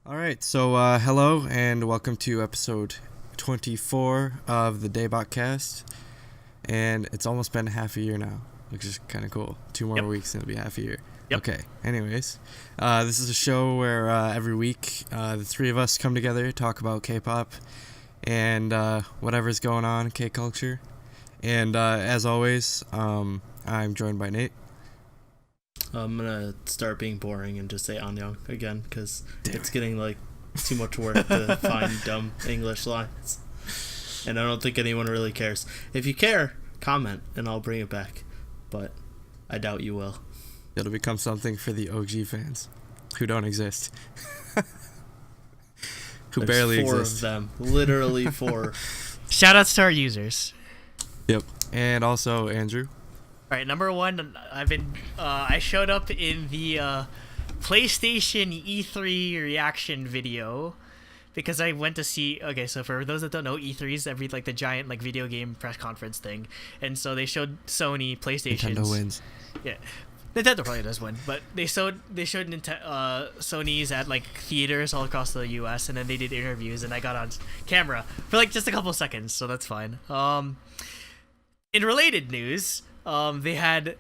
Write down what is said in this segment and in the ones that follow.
All right, so hello and welcome to episode 24 of the DaebakCast, and it's almost been half a year now, which is kind of cool. 2 more weeks and it'll be half a year. Yep. Okay, anyways, this is a show where every week the three of us come together, talk about K-pop and whatever's going on in K-culture, and as always, I'm joined by Nate. I'm gonna start being boring and just say Anyang again because it's getting like too much work to find dumb English lines, and I don't think anyone really cares. If you care, comment and I'll bring it back, but I doubt you will. It'll become something for the OG fans who don't exist. Who There's barely four exist. of them, literally 4. Shoutouts to our users. Yep. And also Andrew. All right, number one, I showed up in the PlayStation E3 reaction video because I went to see. Okay, so for those that don't know, E3's the giant video game press conference thing, and so they showed Sony PlayStation's. Nintendo wins. Yeah. Nintendo probably does win, but they showed Sony's at theaters all across the U.S. and then they did interviews, and I got on camera for just a couple seconds, so that's fine. In related news, they had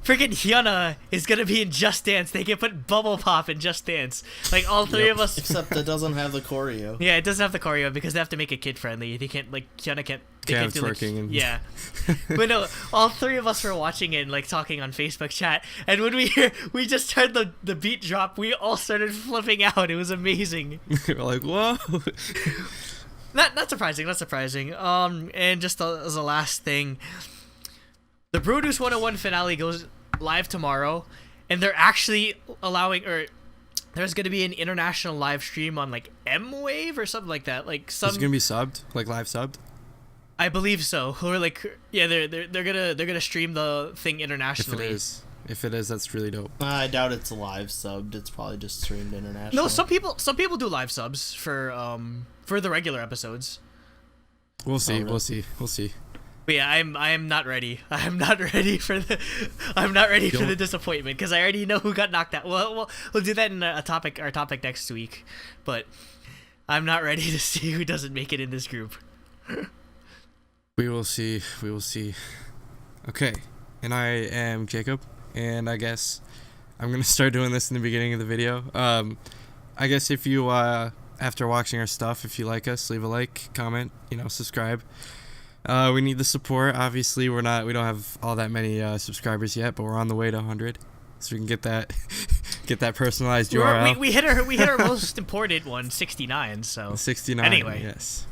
freaking Hyuna is gonna be in Just Dance. They can put Bubble Pop in Just Dance. All three of us. Except it doesn't have the choreo. Yeah, it doesn't have the choreo because they have to make it kid friendly. They can't Hyuna can't. They can't do twerking yeah. But no, all three of us were watching it and talking on Facebook chat, and when we just heard the beat drop, we all started flipping out. It was amazing. We're like, whoa. Not surprising. And just as a last thing, the Broodus 101 finale goes live tomorrow, and they're actually there's going to be an international live stream on M-Wave or something like that. It's gonna be subbed, live subbed. I believe so. Or they're gonna stream the thing internationally. If it is, that's really dope. I doubt it's live subbed. It's probably just streamed international. No, some people do live subs for the regular episodes. We'll see. really? We'll see. But yeah, I'm not ready. I'm not ready for the disappointment because I already know who got knocked out. We'll do that in our topic next week. But I'm not ready to see who doesn't make it in this group. We will see. Okay, and I am Jacob, and I guess I'm gonna start doing this in the beginning of the video. I guess if you after watching our stuff, if you like us, leave a like, comment, subscribe. We need the support. Obviously, we don't have all that many subscribers yet, but we're on the way to 100, so we can get that personalized URL. We hit our most important one, 69. So 69. Anyway, yes.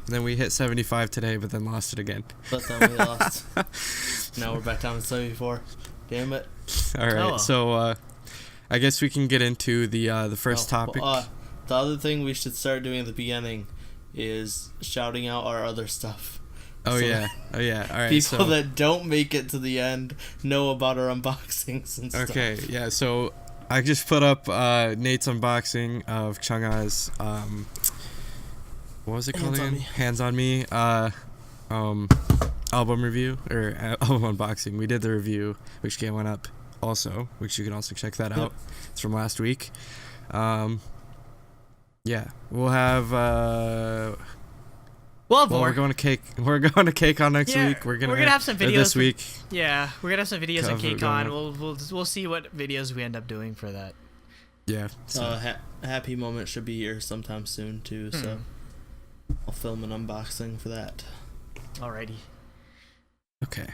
And then we hit 75 today, but then lost it again. But then we lost. Now we're back down to 74. Damn it. All right, so I guess we can get into the first topic. The other thing we should start doing at the beginning is shouting out our other stuff. Oh yeah. All right. People that don't make it to the end know about our unboxings and stuff. Okay, yeah. So I just put up Nate's unboxing of Chungha's what was it called again? Hands on Me. Album review or album unboxing. We did the review, which went up also, which you can also check that out. It's from last week. Yeah, we'll have. We're going to KCON next week. We're gonna have some videos this week. Yeah, we're gonna have some videos on KCON. We'll see what videos we end up doing for that. Yeah. So. Happy Moment should be here sometime soon too. So I'll film an unboxing for that. Alrighty. Okay.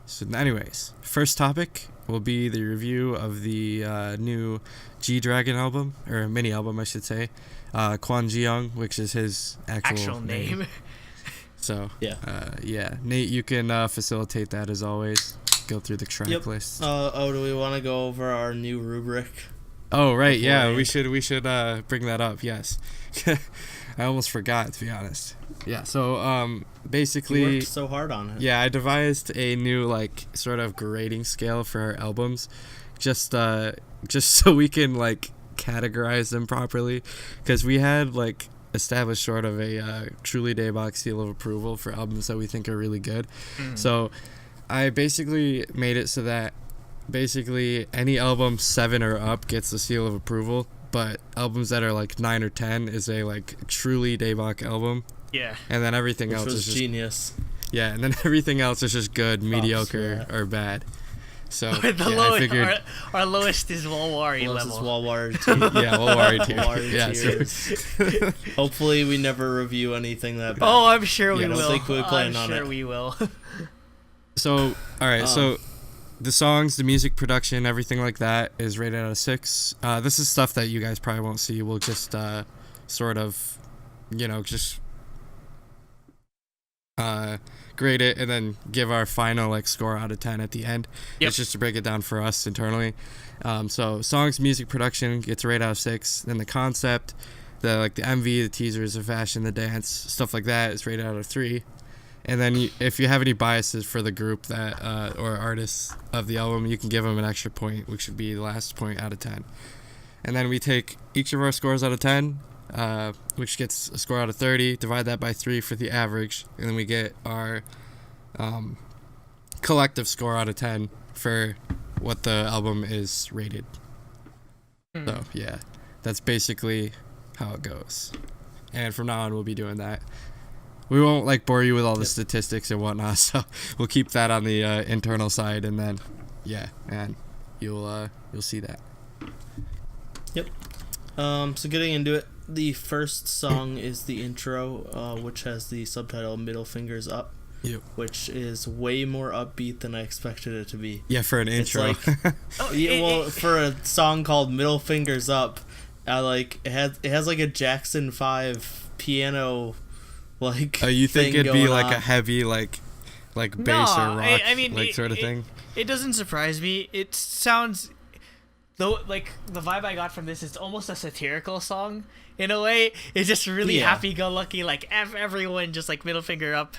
So anyways, first topic will be the review of the new G-Dragon album, or mini album I should say, Kwon Ji-young, which is his actual name. So yeah, Nate, you can facilitate that as always. Go through the track list. Do we want to go over our new rubric? Oh right, yeah, we should bring that up. Yes. I almost forgot, to be honest. Yeah, so basically You worked so hard on it. Yeah, I devised a new sort of grading scale for our albums, just so we can categorize them properly, because we had established sort of a truly Daebak seal of approval for albums that we think are really good. So I basically made it so that basically any album 7 or up gets the seal of approval, but albums that are like 9 or 10 is a like truly Daebak album. Yeah. And then everything Which else was is just genius. yeah, and then everything else is just good, mediocre, or bad. So I figured our lowest is Walwari Lowest level. is Walwari tier. yeah, Walwari tier. Walwari Yeah, tiers. Hopefully we never review anything that bad. Oh, I'm sure we I don't will. think we plan I'm on sure it. we will. So all right, so the songs, the music production, everything like that is rated out of 6. This is stuff that you guys probably won't see. We'll just sort of, just grade it and then give our final like score out of 10 at the end. Yep. It's just to break it down for us internally. So songs, music production gets a rate out of 6. Then the concept, the MV, the teasers, the fashion, the dance, stuff like that is rated out of 3. And then if you have any biases for the group that or artists of the album, you can give them an extra point, which would be the last point out of 10. And then we take each of our scores out of 10, which gets a score out of 30, divide that by 3 for the average, and then we get our collective score out of 10 for what the album is rated. So yeah, that's basically how it goes. And from now on, we'll be doing that. We won't like bore you with all the statistics and whatnot, so we'll keep that on the internal side, and then and you'll see that. Yep. So getting into it, the first song is the intro, which has the subtitle "Middle Fingers Up," which is way more upbeat than I expected it to be. Yeah, for an intro. For a song called "Middle Fingers Up," it has like a Jackson 5 piano. You think it'd be like a heavy like bass or rock sort of thing? It doesn't surprise me. It sounds though like the vibe I got from this is almost a satirical song in a way. It's just really happy-go-lucky, like everyone just like middle finger up,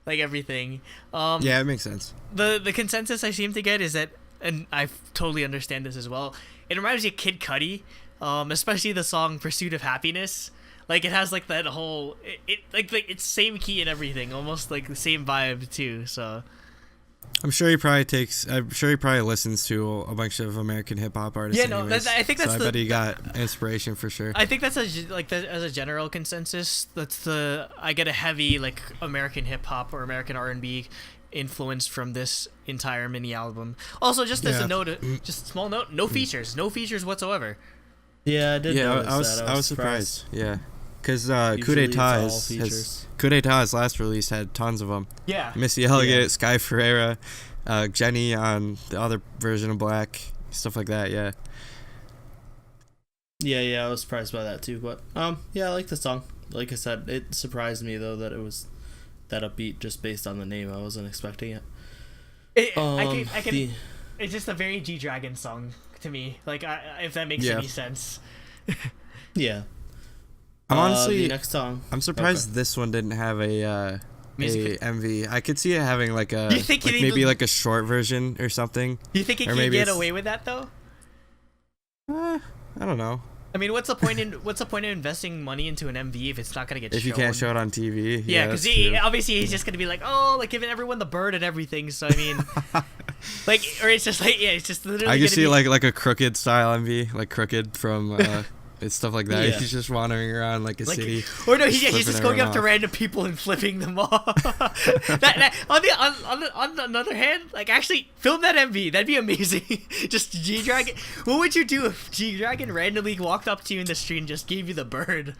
like everything. Yeah, it makes sense. The consensus I seem to get is that, and I totally understand this as well, it reminds me of Kid Cudi, especially the song "Pursuit of Happiness." Like it has like that whole it's same key and everything, almost like the same vibe too. So I'm sure he probably listens to a bunch of American hip hop artists. Yeah, no, I think that's I bet he got inspiration for sure. I think that's as a general consensus. I get a heavy like American hip hop or American R&B influence from this entire mini album. Also, just as a note, just a small note, no features whatsoever. Yeah, I did notice that. I was surprised. Yeah. Because Coup d'Etat's last release had tons of them. Yeah. Missy Elliott, Sky Ferreira, Jenny on the other version of Black, stuff like that. Yeah. Yeah, I was surprised by that too. But yeah, I like the song. Like I said, it surprised me though that it was that upbeat just based on the name. I wasn't expecting it. It's just a very G-Dragon song to me. Like, if that makes any sense. Yeah. I'm honestly the next song. I'm surprised this one didn't have a MV. I could see it having like a like a short version or something. You think it can get away with that though? I don't know. I mean, what's the point in investing money into an MV if it's not gonna get shown? If you can't show it on TV. Yeah, because obviously he's just gonna be like, oh, like giving everyone the bird and everything. So I mean, or it's just like it's just literally. I can see like a Crooked style MV, like Crooked from. It's stuff like that. Yeah. He's just wandering around like a city. Or no, he's just going up to random people and flipping them off. On the other hand, like actually film that MV. That'd be amazing. Just G-Dragon. What would you do if G-Dragon randomly walked up to you in the street and just gave you the bird?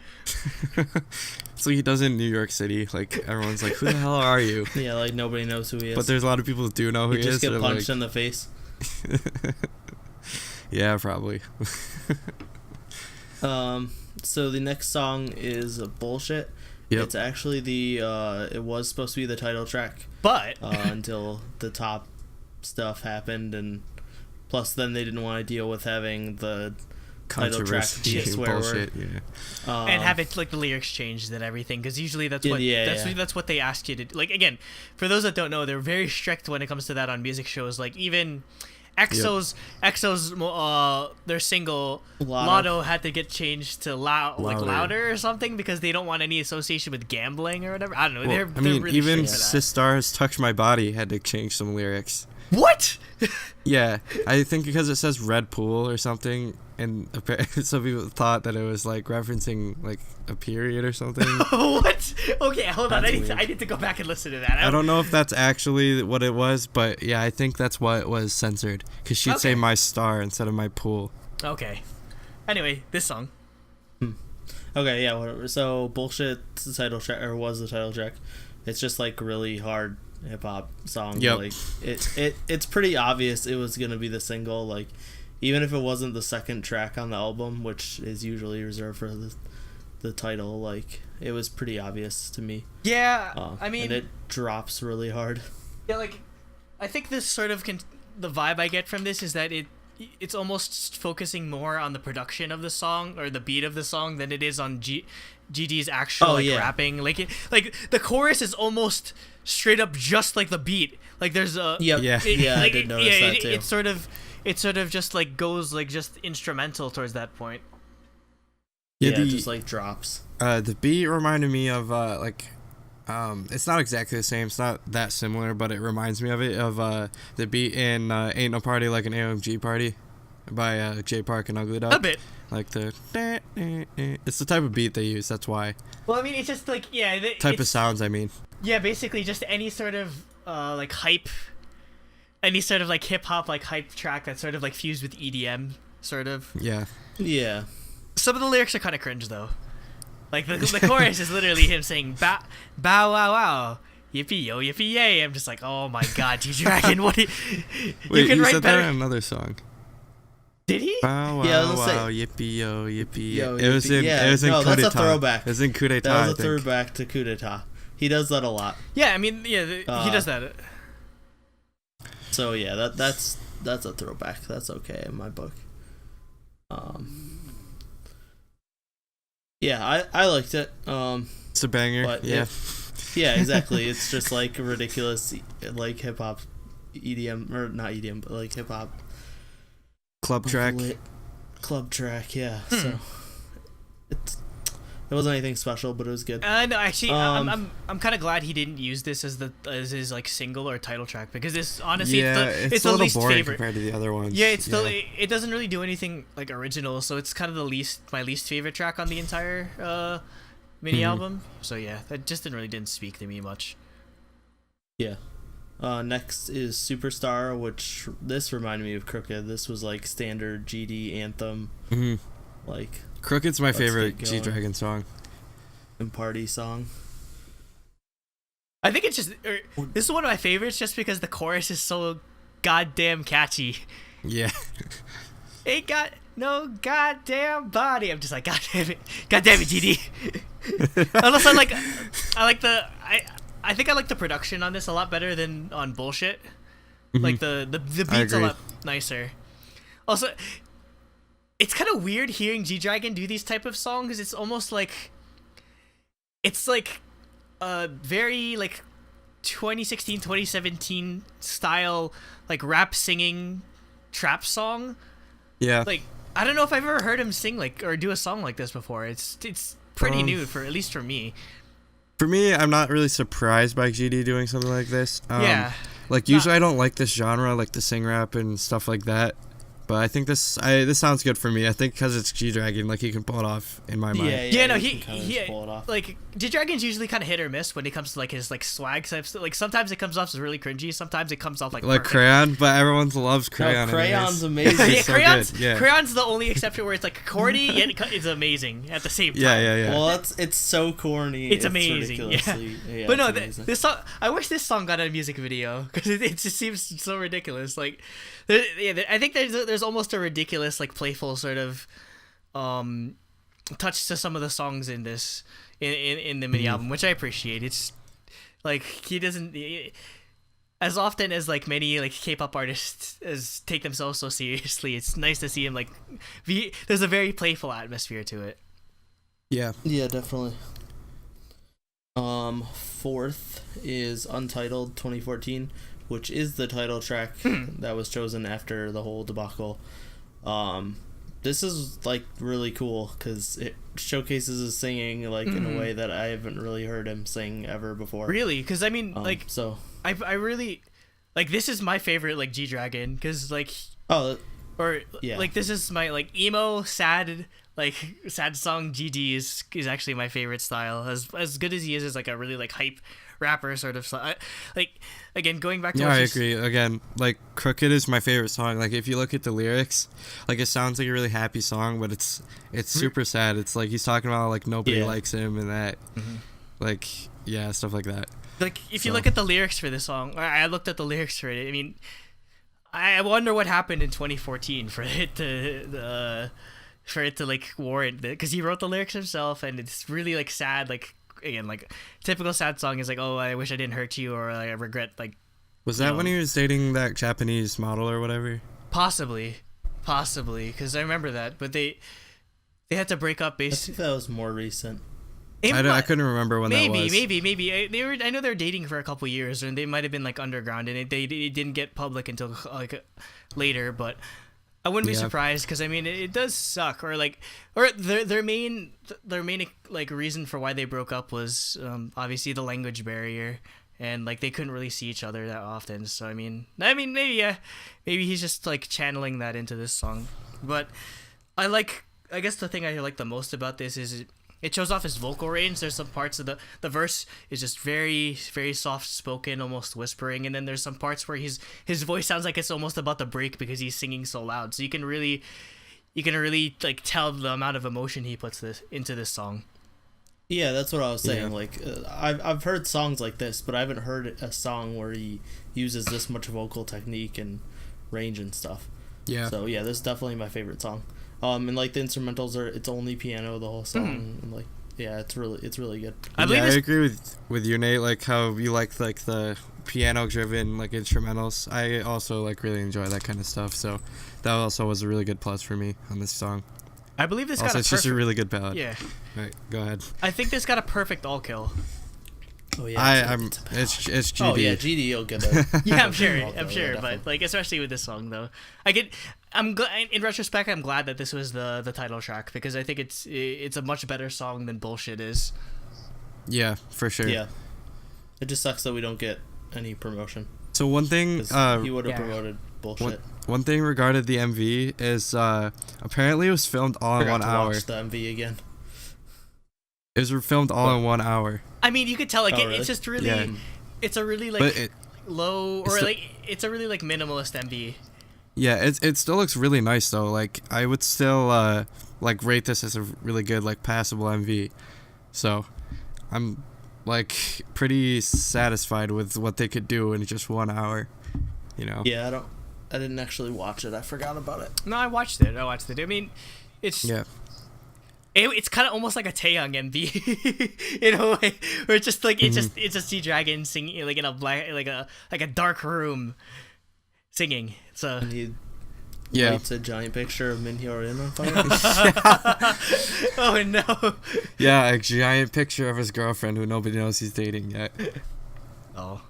So he does in New York City. Like everyone's like, "Who the hell are you?" Yeah, like nobody knows who he is. But there's a lot of people who do know who he is. Just get punched in the face. Yeah, probably. So the next song is Bullshit. Yep. It's actually it was supposed to be the title track, but until the top stuff happened, and plus then they didn't want to deal with having the title track be a swear word. Yeah. And have it like the lyrics changed and everything, because usually that's what they ask you to do. Like again, for those that don't know, they're very strict when it comes to that on music shows. Like even EXO's their single Lotto had to get changed to louder or something because they don't want any association with gambling or whatever. I don't know. They're really even strict for that. Sistar's "Touch My Body" had to change some lyrics. What? Yeah, I think because it says Red Pool or something, and some people thought that it was like referencing like a period or something. What? Okay, hold on. That's I need to go back and listen to that. I don't know if that's actually what it was, but yeah, I think that's why it was censored. Because she'd say my star instead of my pool. Okay. Anyway, this song. Okay, yeah, whatever. So Bullshit, the title track, or was the title track. It's just like really hard hip hop song. Yep. Like it's pretty obvious it was gonna be the single. Like even if it wasn't the second track on the album, which is usually reserved for the title, like it was pretty obvious to me. Yeah, I mean, and it drops really hard. Yeah, like I think this sort of the vibe I get from this is that it's almost focusing more on the production of the song or the beat of the song than it is on GD's actual rapping. Like the chorus is almost straight up just like the beat. Like there's a I did notice that too. It sort of just like goes like just instrumental towards that point. Yeah, it just like drops. The beat reminded me of it's not exactly the same. It's not that similar, but it reminds me of the beat in "Ain't No Party Like an AOMG Party" by J Park and Ugly Dog. A bit. Like it's the type of beat they use. That's why. Well, I mean, it's just like type of sounds. I mean. Yeah, basically just any sort of like hype, any sort of like hip hop like hype track that's sort of like fused with EDM, sort of. Yeah. Yeah. Some of the lyrics are kind of cringe though. Like the chorus is literally him saying bow wow wow yippee yo yippee yay. I'm just like, oh my god, G-Dragon, what? Wait, can you write said better. that in another song. Did he? Bow wow wow yippee yo yippee yo. It was in that's a throwback. It was in Coup d'etat. That was a throwback to Coup d'etat. He does that a lot. Yeah, I mean, yeah, he does that. So yeah, that's a throwback. That's okay in my book. Yeah, I liked it. It's a banger. But yeah. Yeah, exactly. It's just like ridiculous, like hip hop, EDM or not EDM, but like hip hop Club track. Club track. Yeah. So it wasn't anything special, but it was good. No, actually, I'm kind of glad he didn't use this as his like single or title track, because this honestly it's the a little least boring favorite compared to the other ones. Yeah, it's still it doesn't really do anything like original, so it's kind of my least favorite track on the entire mini album. So yeah, that just didn't speak to me much. Yeah. Next is Superstar, which this reminded me of Crooked. This was like standard GD anthem. Like Crooked's my favorite G-Dragon song. And party song. I think it's just this is one of my favorites just because the chorus is so goddamn catchy. Yeah. Ain't got no goddamn body. I'm just like, god damn it, GD. Unless I think I like the production on this a lot better than on Bullshit. Like the beat's a lot nicer. Also, it's kind of weird hearing G-Dragon do these type of songs. It's almost like it's like a very like 2016 2017 style like rap singing trap song. Yeah. Like I don't know if I've ever heard him sing like or do a song like this before. It's pretty new for at least for me. For me, I'm not really surprised by GD doing something like this. Yeah. Like usually I don't like this genre, like the sing rap and stuff like that. But I think this sounds good for me. I think because it's G-Dragon, like he can pull it off in my mind. Yeah, he pull it off. Like G-Dragon's usually kind of hit or miss when it comes to like his like swag types. Like sometimes it comes off as really cringy, sometimes it comes off like perfect. Crayon, but everyone loves Crayon. No, Crayon's amazing. Yeah, Crayon's the only exception where it's like corny yet it's amazing at the same time. Yeah. Well, it's so corny. It's amazing. Yeah, but no, this song. I wish this song got a music video because it just seems so ridiculous. Like, I think there's almost a ridiculous like playful sort of touch to some of the songs in this in the mini album, which I appreciate. It's like he doesn't as often as like many like K-pop artists take themselves so seriously. It's nice to see him like there's a very playful atmosphere to it. Yeah, definitely. Fourth is Untitled 2014, which is the title track that was chosen after the whole debacle. This is like really cool because it showcases his singing like in a way that I haven't really heard him sing ever before. Really? Because I mean, like, so I really like this is my favorite like G-Dragon because like or yeah, like this is my like emo sad song. GD is actually my favorite style. As good as he is like a really like hype rapper sort of style. Like again going back to Yeah, I agree. Again, like Crooked is my favorite song. Like if you look at the lyrics, like it sounds like a really happy song, but it's super sad. It's like he's talking about like nobody likes him and that, like stuff like that. Like if you look at the lyrics for this song, I looked at the lyrics for it. I mean, I wonder what happened in 2014 for it to like warrant it, because he wrote the lyrics himself, and it's really like sad. Like again, like typical sad song is like, oh, I wish I didn't hurt you, or I regret like. Was that when he was dating that Japanese model or whatever? Possibly, because I remember that, but they had to break up. I think that was more recent. I couldn't remember when that was. Maybe they were. I know they were dating for a couple years, and they might have been like underground, and it didn't get public until like later. But I wouldn't be surprised, because I mean it does suck. Or their main like reason for why they broke up was obviously the language barrier, and like they couldn't really see each other that often. So I mean maybe he's just like channeling that into this song. But I guess the thing I like the most about this is it shows off his vocal range. There's some parts of the verse is just very, very soft spoken, almost whispering, and then there's some parts where his voice sounds like it's almost about to break because he's singing so loud. So you can really like tell the amount of emotion he puts into this song. Yeah, that's what I was saying. Like I've heard songs like this, but I haven't heard a song where he uses this much vocal technique and range and stuff. Yeah. So yeah, this is definitely my favorite song. And like the instrumentals it's only piano the whole song, and like it's really good. I agree with you, Nate. Like how you like the piano driven like instrumentals. I also like really enjoy that kind of stuff. So that also was a really good plus for me on this song. I believe this also, got it's just a really good ballad. Yeah. Right, go ahead. I think this got a perfect all kill. Oh yeah, it's GD. Oh yeah, GD will get it. Yeah, I'm sure, but like especially with this song though, I'm glad. In retrospect, I'm glad that this was the title track, because I think it's a much better song than Bullshit is. Yeah, for sure. Yeah, it just sucks that we don't get any promotion. So one thing, he would have promoted Bullshit. One thing regarding the MV is apparently it was filmed all in 1 hour. Watch the MV again. It was filmed all in 1 hour. I mean, you could tell like really? it's just really, it's a really like low or it's a really like minimalist MV. Yeah, it still looks really nice though. Like I would still like rate this as a really good like passable MV. So I'm like pretty satisfied with what they could do in just 1 hour. You know. Yeah, I didn't actually watch it. I forgot about it. No, I watched it. I mean, it's it's kind of almost like a Taeyong MV in a way, where it's just like it's a sea dragon singing like in a black like a dark room singing. So it's a giant picture of Minhyun in on fire. Oh no. Yeah, a giant picture of his girlfriend who nobody knows he's dating yet. Oh.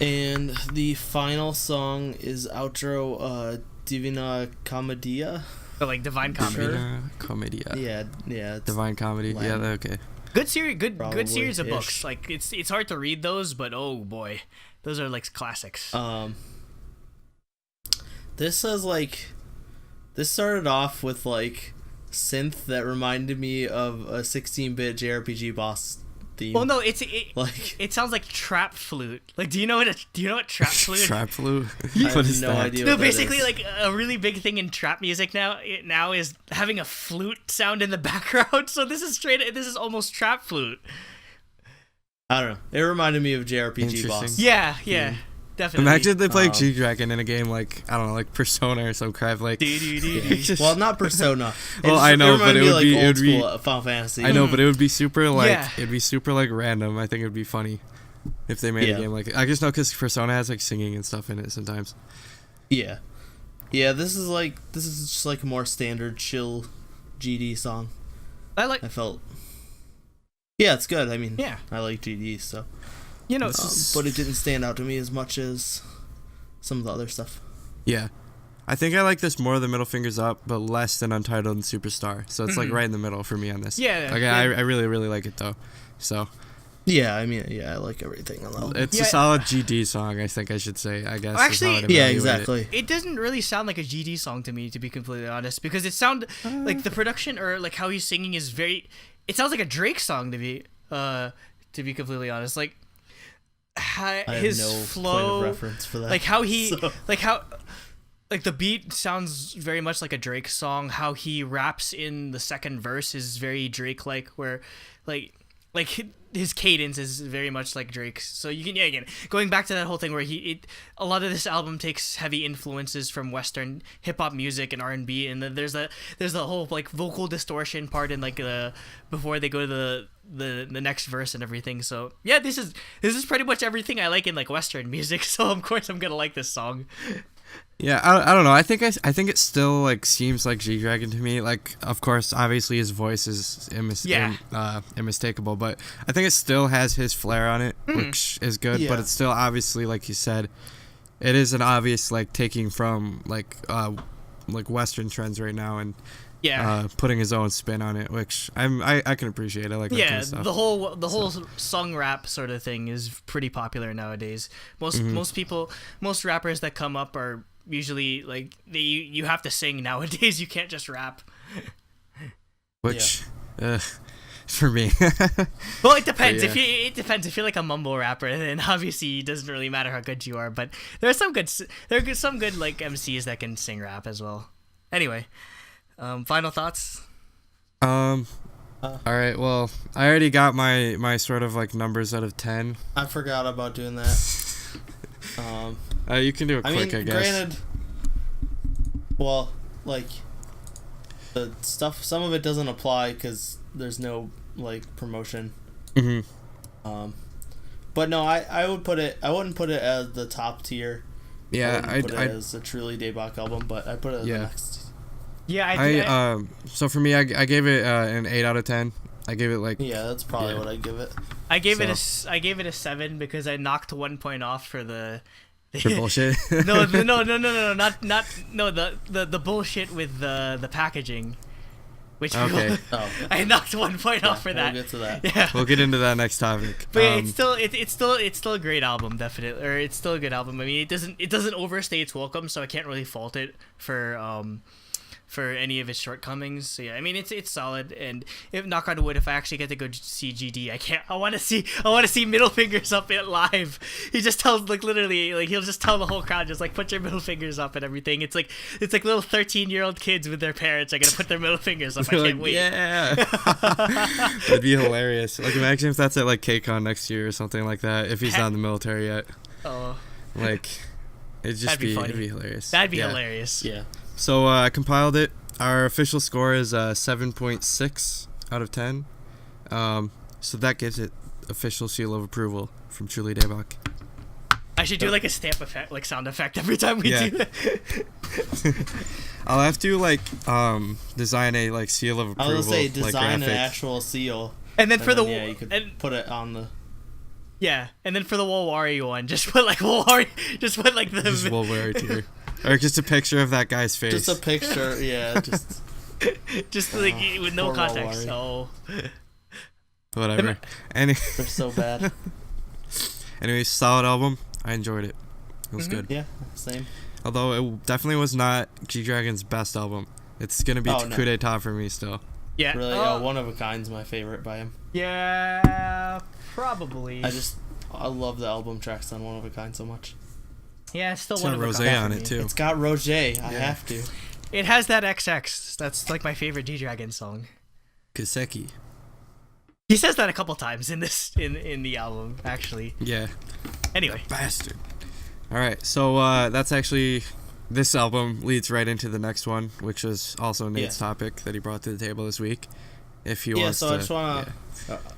And the final song is outro Divina Commedia. But like Divine Comedy. Divina Commedia. Yeah. Divine Comedy. Lamb. Yeah, okay. Good series, good series of Ish. books. Like it's hard to read those, but oh boy, those are like classics. This started off with like synth that reminded me of a 16-bit JRPG boss theme. Well, no, it sounds like trap flute. Like, do you know what trap flute? Trap flute. I have no idea. No, what basically, that is. like a really big thing in trap music now is having a flute sound in the background. So this is almost trap flute. I don't know. It reminded me of JRPG boss. Yeah, definitely. Imagine if they played G-Dragon in a game like, I don't know, like Persona or some crap like. Well, not Persona. Well, I know, but it would be old school Final Fantasy. I know, but it would be super like it'd be super like random. I think it'd be funny if they made a game like it. I just know because Persona has like singing and stuff in it sometimes. Yeah. This is just like a more standard chill GD song. I felt. Yeah, it's good. I mean, I like GD, so. You know, but it didn't stand out to me as much as some of the other stuff. Yeah. I think I like this more than Middle Fingers Up, but less than Untitled and Superstar. So it's like right in the middle for me on this. Yeah. Okay, I really, really like it though. So, Yeah, I mean, yeah, I like everything on the album. It's a solid GD song, I think I should say. I guess. Actually, is how I'd Yeah, evaluate exactly. It doesn't really sound like a GD song to me, to be completely honest, because it sound like the production or like how he's singing is very. It sounds like a Drake song to be completely honest. Like I his have no flow, point of reference for that. like how he, So- like the beat sounds very much like a Drake song. How he raps in the second verse is very Drake-like, where like his cadence is very much like Drake's. So you can, again, going back to that whole thing where a lot of this album takes heavy influences from Western hip hop music and R&B, and then there's the whole like vocal distortion part in like before they go to the next verse and everything. So yeah, this is pretty much everything I like in like Western music. So of course I'm gonna like this song. Yeah, I don't know. I think it still like seems like G-Dragon to me. Like, of course, obviously his voice is unmistakable, but I think it still has his flair on it, which is good. Yeah. But it's still obviously, like you said, it is an obvious like taking from like Western trends right now and putting his own spin on it, which I can appreciate. I like that kind of stuff. The whole song rap sort of thing is pretty popular nowadays. Most rappers that come up are usually like you have to sing nowadays. You can't just rap. Which for me. Well, it depends. Yeah. It depends. If you're like a mumble rapper, then obviously it doesn't really matter how good you are. But there are some good like MCs that can sing rap as well. Anyway, final thoughts. All right. Well, I already got my sort of like numbers out of 10. I forgot about doing that. You can do it quick, I guess. Granted, well, like the stuff, some of it doesn't apply because there's no like promotion. Mm-hmm. But no, I would put it. I wouldn't put it as the top tier. Yeah, I put it as a truly Daebak album, but I put it as the next. Yeah, so for me, I gave it an 8 out of 10. I gave it like that's probably what I give it. I gave it a 7 because I knocked 1 point off for the for bullshit. no, the bullshit with the packaging, which I knocked 1 point off for that. We'll get to that. Yeah, We'll get into that next topic. but it's still a great album, definitely, or it's still a good album. I mean, it doesn't overstay its welcome, so I can't really fault it for any of its shortcomings. So yeah, I mean it's solid, and if knock on wood, if I actually get to go see GD, I want to see middle fingers up it live. He just tells like literally like he'll just tell the whole crowd just like put your middle fingers up and everything. It's like little 13-year-old kids with their parents are gonna put their middle fingers up. I can't wait. Yeah. That'd be hilarious. Like imagine if that's at like KCON next year or something like that, if he's not in the military yet. Oh. Like it'd That'd be hilarious. That'd be hilarious. Yeah. So I compiled it. Our official score is 7.6 out of 10. So that gives it official seal of approval from Truly Daebak. I should do like a stamp effect, like sound effect every time we do that. I'll have to like design a like seal of approval. I was gonna say design like, an actual seal. And then you could put it on the. Yeah, and then for the Wolwari one, just put like Wolwari, just put like the. Just Wolwari tier. Or just a picture of that guy's face. Just a picture, yeah. Just like with no context. Wolwari. Oh. Whatever. They're so bad. Anyways, solid album. I enjoyed it. It was good. Yeah, same. Although it definitely was not G-Dragon's best album. It's gonna be Coup d'etat for me still. Yeah. Really, One of a Kind's my favorite by him. Yeah, probably. I love the album tracks on One of a Kind so much. Yeah, it's still It's one got of a Rosé kind on for it me. too. It's got Rosé. I have to. It has that XX. That's like my favorite G-Dragon song. Kaseki. He says that a couple times in the album, actually. Yeah. Anyway. Bastard. All right, so that's actually this album leads right into the next one, which is also Nate's topic that he brought to the table this week. If he wants to. I just wanna.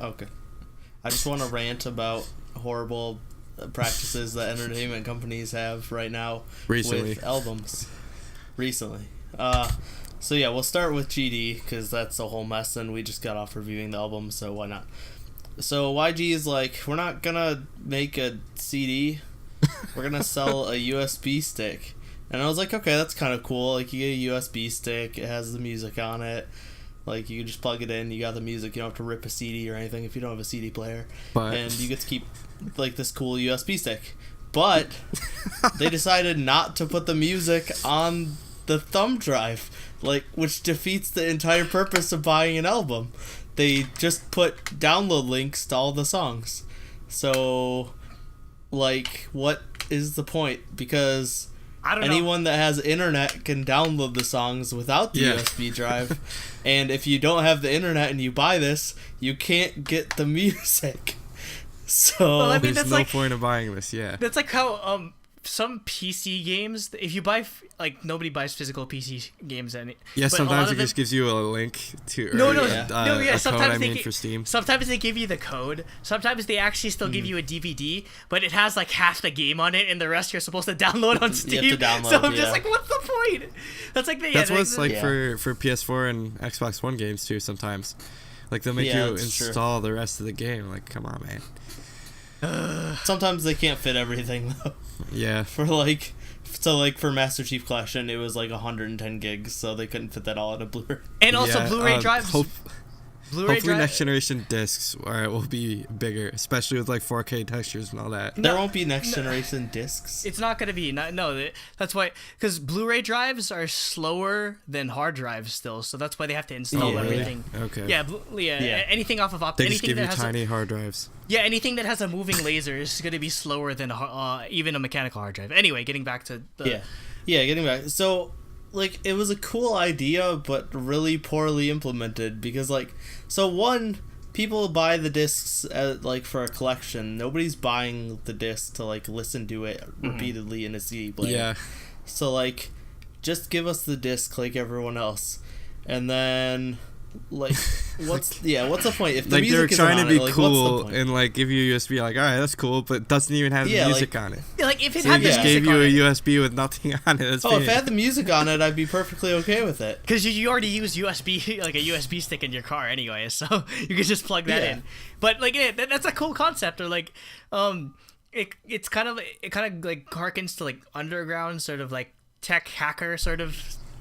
Okay. I just want to rant about horrible practices that entertainment companies have right now with albums. Recently. So yeah, we'll start with GD because that's a whole mess, and we just got off reviewing the album, so why not? So YG is like, we're not gonna make a CD, we're gonna sell a USB stick. And I was like, okay, that's kind of cool. Like, you get a USB stick, it has the music on it. Like, you just plug it in, you got the music, you don't have to rip a CD or anything if you don't have a CD player. But And you get to keep, like, this cool USB stick. But they decided not to put the music on the thumb drive, like, which defeats the entire purpose of buying an album. They just put download links to all the songs. So, like, what is the point? Because I don't know. anyone that has internet can download the songs without the USB drive. And if you don't have the internet and you buy this, you can't get the music. So Well, I mean, there's that's no like- point of buying this. Yeah. That's like how some PC games, if you buy like nobody buys physical PC games any. Yeah, but a lot sometimes of it them- just gives you a link to No, or, no, yeah. no, yeah. a Sometimes code, they for Steam. Sometimes they give you the code. Sometimes they actually still give you a DVD, but it has like half the game on it, and the rest you're supposed to download on Steam. You have to download, so I'm yeah. just like, what's the point? That's like That's what it's like Yeah. for PS4 and Xbox One games too. Sometimes, like they'll make Yeah, you that's true. install the rest of the game. Like, come on, man. sometimes they can't fit everything though. Yeah. For like, so like for Master Chief Collection, it was like 110 gigs, so they couldn't fit that all in a Blu-ray. And also Yeah, Blu-ray drives. Blu-ray Hopefully, drive. next generation discs will be bigger, especially with like 4K textures and all that. There won't be next generation discs. It's not gonna be that's why, because Blu-ray drives are slower than hard drives still, so that's why they have to install Yeah. everything. Okay. Yeah, Yeah. anything off of They anything just give that you has tiny hard drives. anything that has a moving laser is gonna be slower than even a mechanical hard drive. Anyway, getting back to the Yeah, getting back. So, like, it was a cool idea, but really poorly implemented because, like, so one, people buy the discs like for a collection. Nobody's buying the disc to like listen to it repeatedly in a CD player. Yeah. So like, just give us the disc like everyone else, and then like, what's the point if the Like they're music isn't trying to on be it, like, cool what's the point? and like give you a USB. Like, all right, that's cool, but it doesn't even have the Yeah, music like- on it. Yeah, like if it So had they the just music gave you on a it, USB with nothing on it. That's Oh, if it had the music on it, I'd be perfectly okay with it. because you already use USB like a USB stick in your car anyway, so you could just plug that Yeah. in. But like that's a cool concept, or like it kind of like harkens to like underground sort of like tech hacker sort of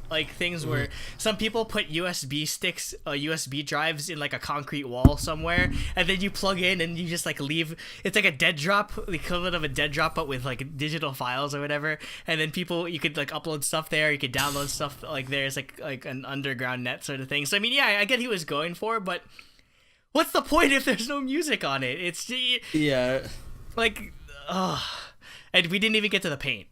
like things where some people put USB sticks, USB drives in like a concrete wall somewhere, and then you plug in and you just like leave. It's like a dead drop, the equivalent of a dead drop, but with like digital files or whatever. And then you could like upload stuff there. You could download stuff like there's like an underground net sort of thing. So I mean, yeah, I get he was going for, but what's the point if there's no music on it? It's Yeah. like, and we didn't even get to the paint.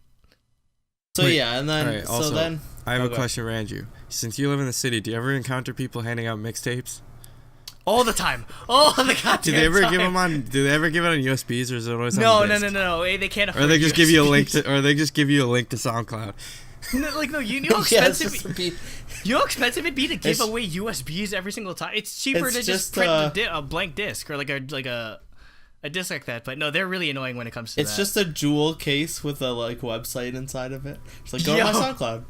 So Wait, yeah, and then alright, also, so then I have a Okay. question for Andrew. Since you live in the city, do you ever encounter people handing out mixtapes? All the time. All the goddamn Do they ever time. give them on? Do they ever give it on USBs, or is it always No, on no, disc? no. They can't afford. Or they just give you a link USBs. to, or they just give you a link to SoundCloud. No, like no, you know how yeah, it's expensive. just repeat. You know how expensive it'd be to give It's- away USBs every single time. It's cheaper It's to just just, print uh, a blank disc or like a disc like that. But no, they're really annoying when it comes to It's that. just a jewel case with a like website inside of it. It's like go Yo. to my SoundCloud.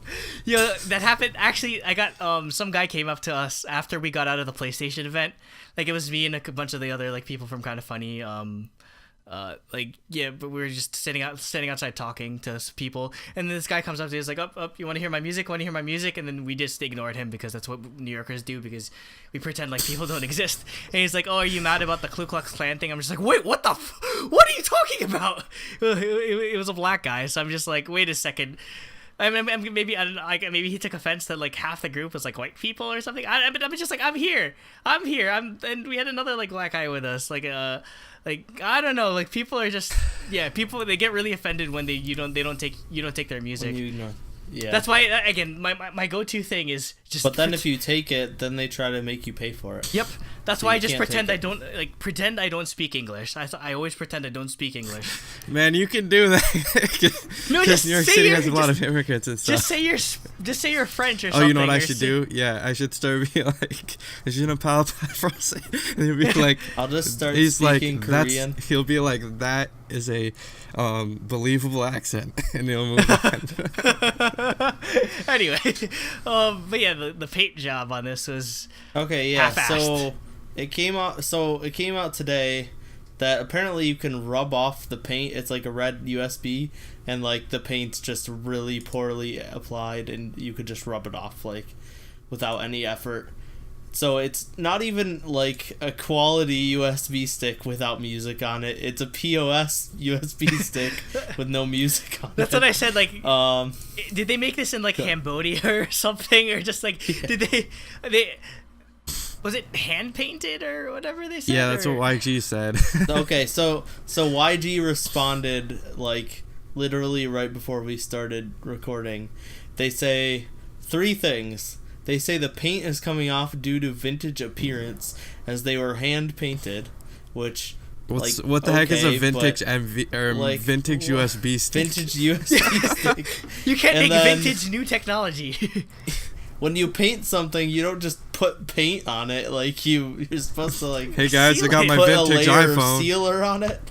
Yeah, that happened. Actually, I got some guy came up to us after we got out of the PlayStation event. Like it was me and a bunch of the other like people from Kind of Funny. Like yeah, but we were just standing outside talking to people, and then this guy comes up to us like, up, you want to hear my music? Want to hear my music? And then we just ignored him because that's what New Yorkers do, because we pretend like people don't exist. And he's like, oh, are you mad about the Ku Klux Klan thing? I'm just like, wait, what the? What are you talking about? It was a black guy, so I'm just like, wait a second. I mean, maybe I don't know. Maybe he took offense that like half the group was like white people or something. But I'm just like, I'm here. And we had another like black guy with us. Like I don't know. Like people are just people they get really offended when you don't take their music. When you ignore. Yeah. That's why again my go-to thing is just. But then if you take it, then they try to make you pay for it. Yep. That's So why you I just can't pretend take I don't pretend I don't speak English. I always pretend I don't speak English. Man, you can do that. No, Because just New York say City you're- has a lot of immigrants and stuff. Just say you're French or Oh, something. you know what I or should say- do? Yeah, I should start being like, "Je ne parle pas français." And he'll be like, I'll just start he's like, speaking Korean. he'll be like, that is a believable accent, and he'll move on. Anyway, but yeah, the paint job on this was Okay, yeah. half-assed. So it came out today that apparently you can rub off the paint. It's like a red USB, and like the paint's just really poorly applied, and you could just rub it off like without any effort. So it's not even like a quality USB stick without music on it. It's a POS USB stick with no music on That's it. what I said. Like, did they make this in like Cambodia or something, or just like did they? Was it hand painted or whatever they said? Yeah, that's what YG said. Okay, so YG responded like literally right before we started recording. They say 3 things. They say the paint is coming off due to vintage appearance, as they were hand painted, which what the heck is a vintage vintage USB stick? Vintage USB stick. You can't make vintage new technology. When you paint something, you don't just put paint on it. Like you're supposed to like. Hey guys, I got my put vintage a layer iPhone. Of sealer on it.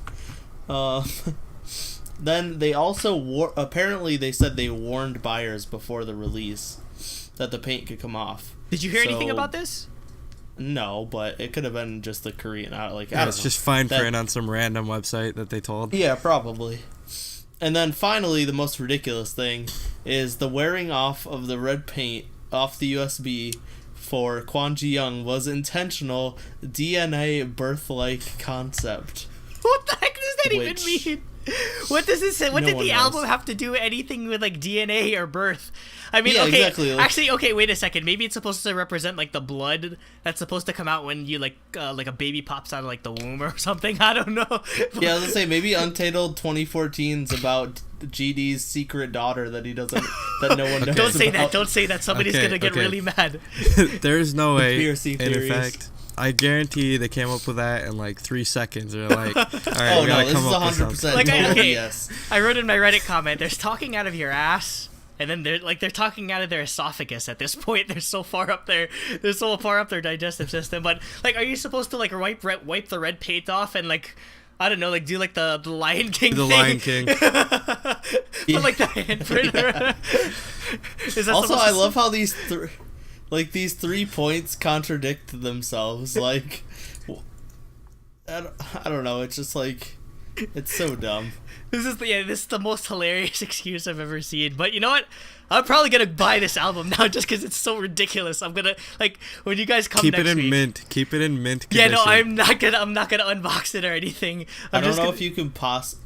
Then they also apparently they said they warned buyers before the release that the paint could come off. Did you hear anything about this? No, but it could have been just the Korean. It's just fine print on some random website that they told. Yeah, probably. And then finally, the most ridiculous thing is the wearing off of the red paint off the USB for Kwon Ji Young was intentional DNA birth-like concept. What the heck does that even mean? What does this say? What did the album have to do anything with like DNA or birth? I mean, yeah, okay, exactly. Actually, okay, wait a second. Maybe it's supposed to represent like the blood that's supposed to come out when you like a baby pops out of like the womb or something. I don't know. Yeah, I was gonna say maybe Untitled 2014's about GD's secret daughter that he doesn't, that no one knows. Don't say about. that. Don't say that. Somebody's gonna get really mad. There's no way. Conspiracy theories. In fact, I guarantee they came up with that in like 3 seconds. They're like, all right, oh no, this is 100% like, okay, yes. I wrote in my Reddit comment, there's talking out of your ass, and then they're talking out of their esophagus at this point. They're so far up there. They're so far up their digestive system. But like, are you supposed to like wipe the red paint off and like, I don't know, like do like the Lion King thing? Lion King. But like the handprint. Also, I love how these these 3 points contradict themselves. Like, I don't know. It's just like, it's so dumb. This is the most hilarious excuse I've ever seen. But you know what? I'm probably gonna buy this album now just because it's so ridiculous. I'm gonna like when you guys come keep next it in week, mint. Keep it in mint Yeah, condition. no, I'm not gonna unbox it or anything. I don't know if you can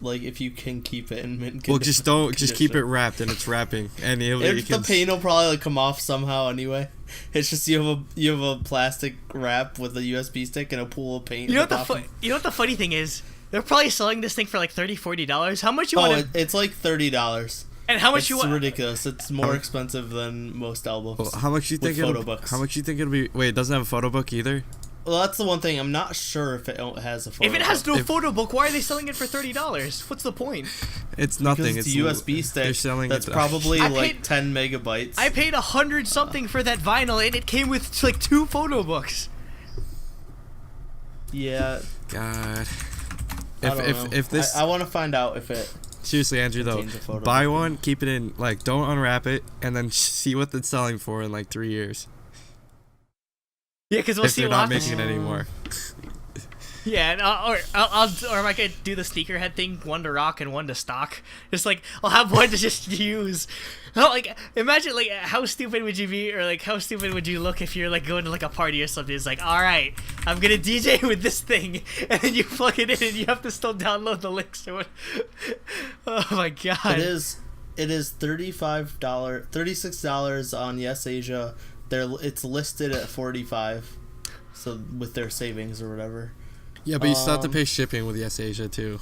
if you can keep it in mint condition. Well, just keep it wrapped and it's wrapping, and the paint will probably like come off somehow anyway. It's just you have a plastic wrap with a USB stick and a pool of paint. You know what the funny thing is? They're probably selling this thing for like $30-$40. How much you want? It's like $30. And how much you want? It's ridiculous. It's more expensive than most albums. Well, how much you think how much you think it'll be? Wait, it doesn't have a photo book either? Well, that's the one thing. I'm not sure if it has a photo book. If it has no photo book, why are they selling it for $30? What's the point? It's nothing. Because it's a USB stick. They're selling that's probably like 10 megabytes. I paid $100-something for that vinyl, and it came with like 2 photo books. Yeah. God. If this, I want to find out if it. Seriously, Andrew, though, buy one, keep it in, like, don't unwrap it, and then see what it's selling for in like 3 years. Yeah, because we'll see what happens. If they're not making it anymore. Yeah, and or I could do the sneakerhead thing, 1 to rock and 1 to stock. Just like I'll have 1 to just use. Like imagine like how stupid would you be, or like how stupid would you look if you're like going to like a party or something? It's like, all right, I'm gonna DJ with this thing, and then you plug it in and you have to still download the links to it. Oh my god! It is $36 on Yes Asia. It's listed at $45, so with their savings or whatever. Yeah, but you still have to pay shipping with Yes Asia too.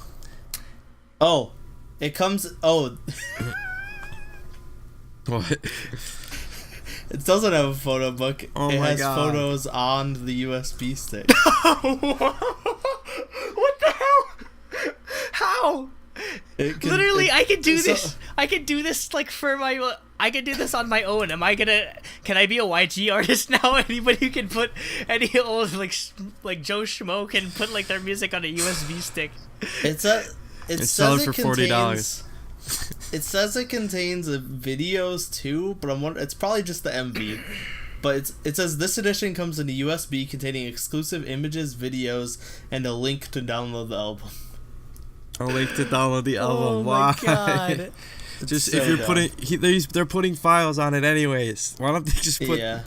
Oh, it comes. Oh. What? It doesn't have a photo book. Oh it my has God. photos on the USB stick. What the hell? How? Literally, I could do this. I could do this like for my. I could do this on my own. Can I be a YG artist now? Anybody who can put any old like Joe Schmo can put like their music on a USB stick. It says it for $40. It says it contains videos too, but it's probably just the MV. But it says this edition comes in a USB containing exclusive images, videos, and a link to download the album. A link to download the album. Oh Why? my god! Just so if you're dumb. they're putting files on it anyways. Why don't they just put? Yeah.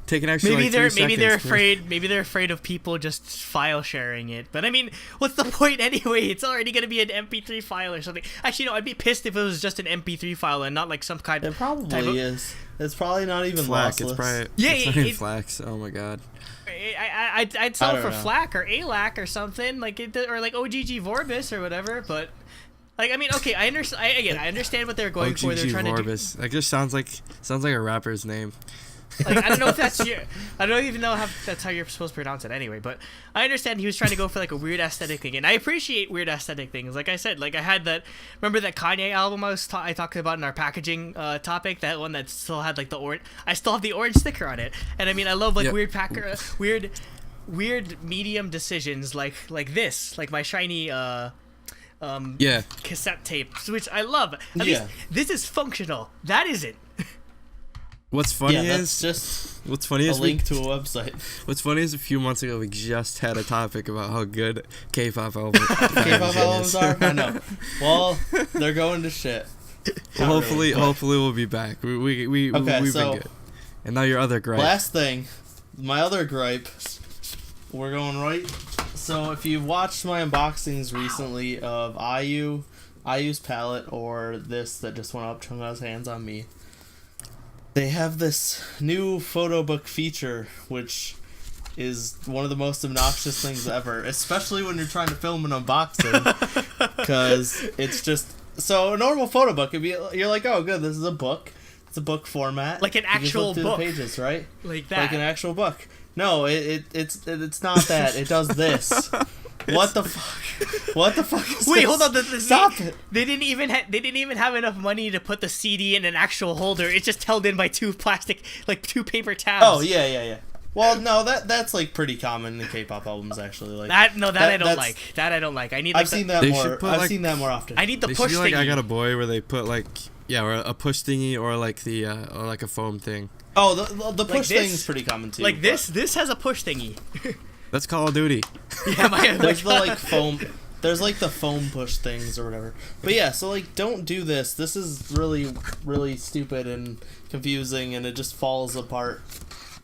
take an extra Maybe like they're 3 maybe they're seconds, bro. afraid maybe they're afraid of people just file sharing it. But I mean, what's the point anyway? It's already gonna be an MP3 file or something. Actually, no, I'd be pissed if it was just an MP3 file and not like some kind It of probably is. It's probably not even FLAC. lossless. It's probably Yeah, it's not even it- FLAC. Oh my god. I'd sell I it for don't know. FLAC or ALAC or something like it, or like OGG Vorbis or whatever. But like, I mean, okay, I understand. I understand what they're going for. They're OGG trying to do. Vorbis. That just sounds like a rapper's name. Like, I don't know if that's your. I don't even know how that's how you're supposed to pronounce it anyway. But I understand he was trying to go for like a weird aesthetic thing, and I appreciate weird aesthetic things. Like I said, like I had that. Remember that Kanye album I talked about in our packaging topic? That one that still had like the orange. I still have the orange sticker on it, and I mean I love like Yep. weird medium decisions like this, like my shiny Yeah. cassette tapes, which I love. At Yeah. least this is functional. That isn't. What's funny Yeah, is that's just what's funny a is link to a website. what's funny is a few months ago we just had a topic about how good K-pop albums K-pop albums are? I know. Well, they're going to shit. Well, Not really, but- hopefully we'll be back. Okay, We've so- been good. And now your other gripe. Last thing, my other gripe. We're going right. So if you've watched my unboxings recently of IU's palette, or this that just went up, Chungha's Hands on Me, they have this new photo book feature, which is one of the most obnoxious things ever, especially when you're trying to film an unboxing, because it's just so a normal photo book. You're like, oh, good, this is a book. It's a book format, Like an You just actual look through book. the pages, right? Like that. Like an actual book. No, it's not that. It does this. What the fuck? What the fuck is Wait, this? hold on. Stop it. They didn't even have enough money to put the CD in an actual holder. It's just held in by two paper tabs. Oh yeah. Well, no, that's like pretty common in K-pop albums actually. Like I don't that's- like. That I don't like. I need. Like, I've seen that They more. should put, I've like- seen that more often. I need the They push should do, like thingy. I Got a Boy, where they put like or a push thingy, or like the or like a foam thing. Oh, the push this? thing's pretty common too. Like but this. This has a push thingy. That's Call of Duty. Yeah, There's the like foam. There's like the foam push things or whatever. But yeah, so like don't do this. This is really, really stupid and confusing, and it just falls apart.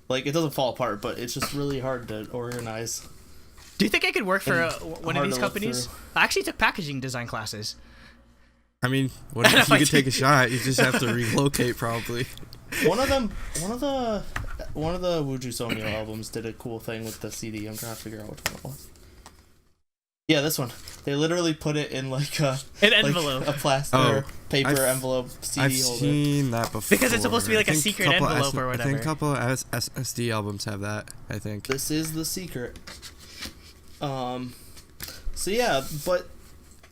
Like it doesn't fall apart, but it's just really hard to organize. Do you think I could work for And one of hard these to look companies? through. I actually took packaging design classes. I mean, what if you could take a shot? You just have to relocate probably. One of the Wuju Sonyo albums did a cool thing with the CD. I'm trying to figure out which one it was. Yeah, this one. They literally put it in like a An envelope. a plastic Oh, paper I've- envelope CD I've holder. seen that before. Because it's supposed to be like I a think secret couple envelope or I whatever. think a couple of SSD albums have that. I think. This is the secret.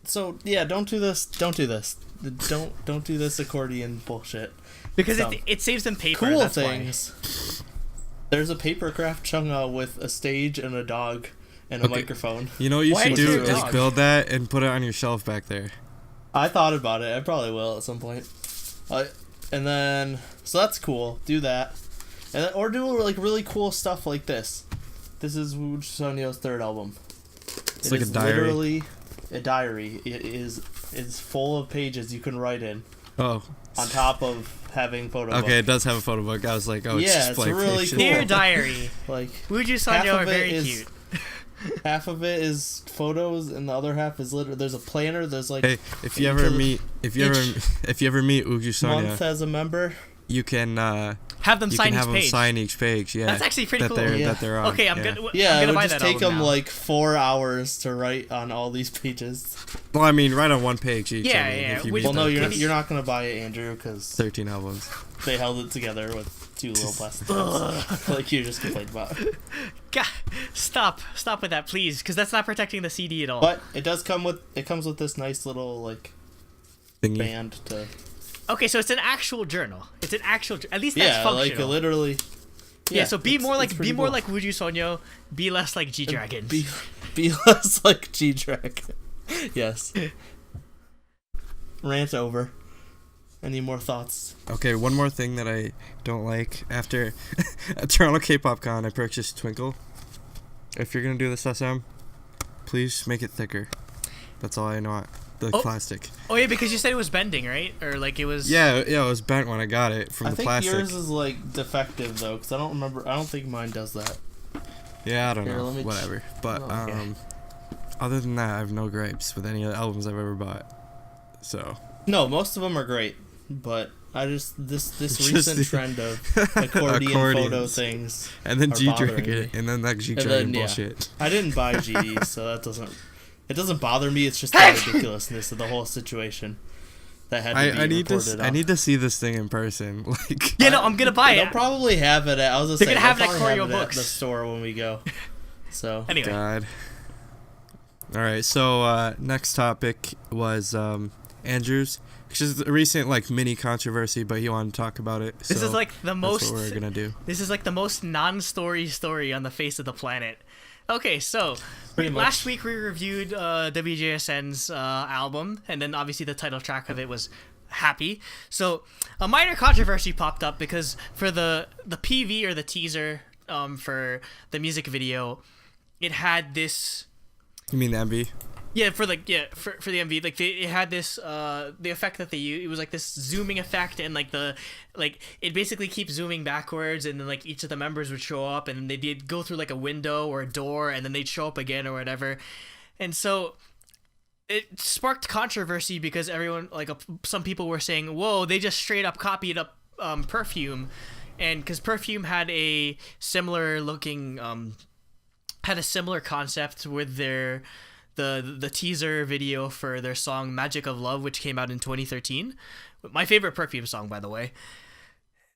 So yeah, don't do this. Don't do this. Don't do this accordion bullshit. Because Dumb. it saves them paper. Cool that's things. There's a papercraft Chungha with a stage and a dog and a Okay. microphone. You know what you Why should is do there a is dog? build that and put it on your shelf back there. I thought about it. I probably will at some point. And then so that's cool. Do that, and then, or do like really cool stuff like this. This is Wu Sonyo's third album. It's like a diary. Literally a diary. It is full of pages you can write in Oh. on top of having photo Okay, book. it does have a photo book. I was like, oh, it's Yeah, just it's blank really pages. cool. Dear diary, Like Wuju half Sanyo of are it very is- cute. half of it is photos, and the other half is literally there's a planner. There's like Hey, if you ever meet Uju month Sonia, as a member. you can Have them you sign can have each them page. sign each page. Yeah, That's actually pretty that cool. They're, Yeah. That they're on. Okay, I'm yeah. gonna. Yeah, I'm it gonna would buy just that take album them now. like 4 hours to write on all these pages. Well, I mean, right on one page each. Yeah, I mean, yeah, If you which- meet Well, no, them, you're not gonna buy it, Andrew, because 13 albums. they held it together with 2 little plastic tabs, like you just complained about. God, stop with that, please, because that's not protecting the CD at all. But it comes with this nice little like Thingy. band to Okay, so it's an actual journal. It's an actual. At least that's yeah, like functional. literally. Yeah, so be it's- more it's like pretty Wuju cool. Sonyo, be less like G Dragons. Be less like G-Dragon. Yes. Rant over. Any more thoughts? Okay, one more thing that I don't like. After at Toronto K-Pop Con, I purchased Twinkle. If you're gonna do this SM, please make it thicker. That's all I know. the plastic. Oh yeah, because you said it was bending, right? Or like it was. Yeah, it was bent when I got it from the plastic. I think yours is like defective though, because I don't remember. I don't think mine does that. Yeah, I don't know. Whatever. But other than that, I have no gripes with any of the albums I've ever bought. So. No, most of them are great, but I just this recent trend of accordion photo things, and then G-Dragon, and then that G-Dragon bullshit. I didn't buy GD, so that doesn't bother me. It's just the ridiculousness of the whole situation that had to be reported on. I need to see this thing in person. Like, yeah, no, I'm gonna buy it. They'll probably have it. I was just They're saying, gonna have they'll that probably choreo have it books at the store when we go. So anyway, God. All right, so next topic was Andrew's, which is a recent like mini controversy, but he wanted to talk about it. This is like the most. That's what we're gonna do. This is like the most non-story story on the face of the planet. Okay, so last week we reviewed WJSN's album, and then obviously the title track of it was Happy. So a minor controversy popped up because for the PV or the teaser for the music video, it had this. You mean the MV? Yeah, for the MV, like it had this the effect that they used. It was like this zooming effect, and like it basically keeps zooming backwards, and then like each of the members would show up, and they did go through like a window or a door, and then they'd show up again or whatever. And so it sparked controversy because everyone, like some people were saying, "Whoa, they just straight up copied up Perfume," and because Perfume had a similar looking had a similar concept with their. The teaser video for their song Magic of Love, which came out in 2013. My favorite Perfume song, by the way.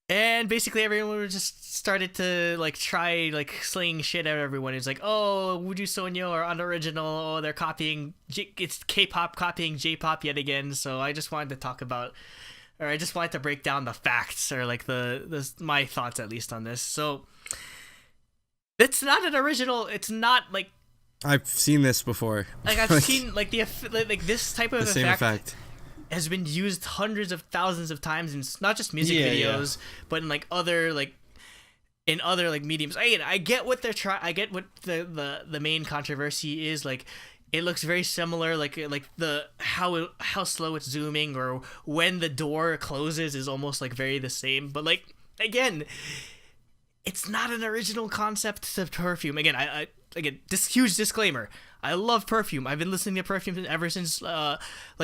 And basically everyone just started to like try like slaying shit at everyone. It's like, oh, Wuju Sonyo are unoriginal. Oh, they're copying, it's K-pop copying J-pop yet again. So I just wanted to talk about, or I just wanted to break down the facts, or like my thoughts at least on this. So it's not an original, it's not like, I've seen this before. Like I've seen like like this type of effect has been used hundreds of thousands of times in not just music videos, but in like other like mediums. I get what they're I get what the main controversy is. Like it looks very similar. Like the how slow it's zooming, or when the door closes is almost like very the same. But like again, it's not an original concept to Perfume. Again, this huge disclaimer. I love Perfume. I've been listening to Perfume ever since, right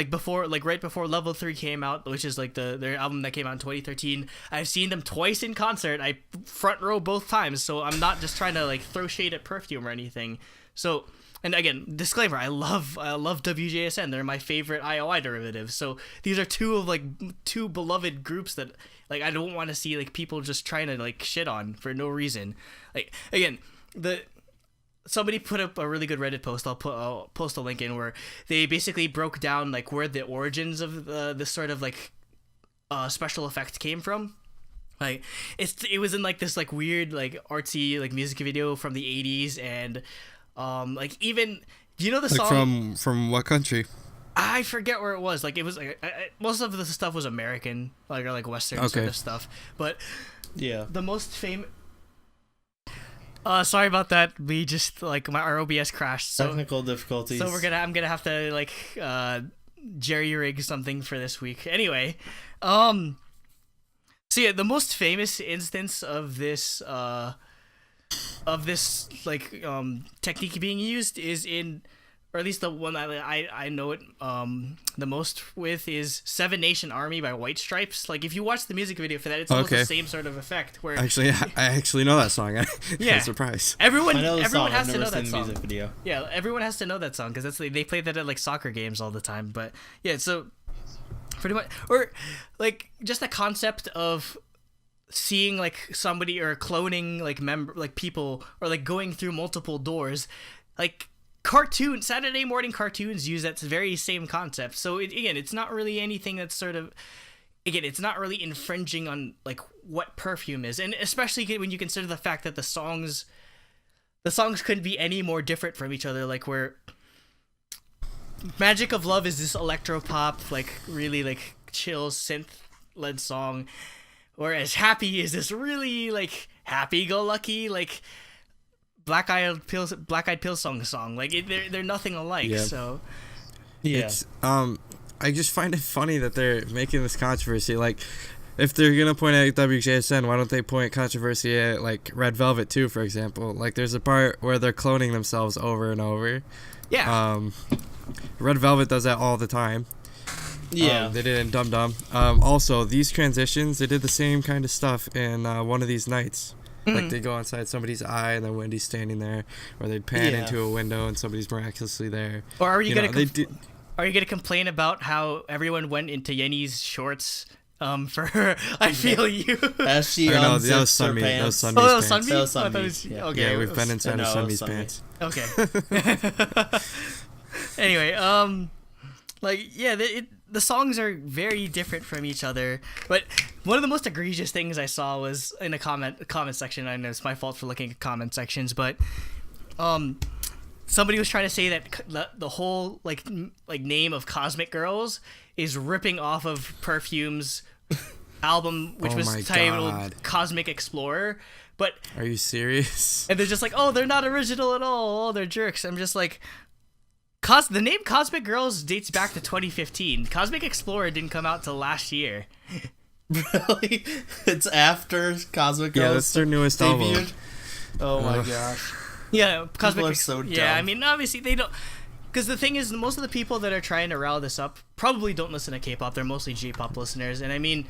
before Level 3 came out, which is like their album that came out in 2013. I've seen them twice in concert. I front row both times, so I'm not just trying to like throw shade at Perfume or anything. So, and again, disclaimer: I love WJSN. They're my favorite IOI derivatives. So these are two beloved groups that like I don't want to see like people just trying to like shit on for no reason. Like again, somebody put up a really good Reddit post. I'll post a link in where they basically broke down like where the origins of this sort of like special effect came from. Like it was in like this like weird like artsy like music video from the 80s, and like even do you know the song from what country? I forget where it was. Like it was like most of the stuff was American, like or like Western sort of stuff. But yeah, the most famous. Sorry about that. We just like our OBS crashed. So, technical difficulties. So I'm gonna have to like jerry rig something for this week. Anyway, so yeah, the most famous instance of this like technique being used is in, or at least the one that I know it the most with is Seven Nation Army by White Stripes. Like if you watch the music video for that, it's almost the same sort of effect. Where actually, I actually know that song. Yeah, surprise. Everyone has to know that song. Music video. Yeah, everyone has to know that song because they play that at like soccer games all the time. But yeah, so pretty much, or like just the concept of seeing like somebody or cloning like people, or like going through multiple doors, like. Saturday morning cartoons use that very same concept. So it's not really anything that's sort of, it's not really infringing on like what Perfume is, and especially when you consider the fact that the songs couldn't be any more different from each other. Like where Magic of Love is this electro pop, like really like chill synth led song, whereas Happy is this really like happy go lucky like Black Eyed Pills song. Like they're nothing alike. Yeah. So Yeah. It's I just find it funny that they're making this controversy. Like, if they're gonna point at WJSN, why don't they point controversy at like Red Velvet too, for example? Like, there's a part where they're cloning themselves over and over. Yeah. Red Velvet does that all the time. Yeah. They did it in Dum Dum. Also, these transitions, they did the same kind of stuff in One of These Nights. Like, they go inside somebody's eye and then Wendy's standing there, or they'd pan into a window and somebody's miraculously there. Or are you gonna complain about how everyone went into Yenny's shorts for I Feel You? As she no, unzips that was her Sunmi. pants. That was Sunmi's Oh, that was pants. Sunmi? That was I thought it Sunmi, was- yeah. Okay. Yeah, we've been inside of No, it was Sunmi's Sunmi. pants. Okay. Anyway, the songs are very different from each other, but one of the most egregious things I saw was in a comment section. I know it's my fault for looking at comment sections, but somebody was trying to say that the whole like name of Cosmic Girls is ripping off of Perfume's album, which Oh my was titled God. Cosmic Explorer. But Are you serious? and they're just like, oh, they're not original at all. Oh, they're jerks. I'm just like, the name Cosmic Girls dates back to 2015. Cosmic Explorer didn't come out till last year. Really? It's after Cosmic Girls Yeah, that's their newest album. debuted? Oh my gosh. Yeah, Cosmic. are so Yeah, dumb. I mean, obviously they don't. Because the thing is, most of the people that are trying to rile this up probably don't listen to K-pop. They're mostly J-pop listeners, and I mean,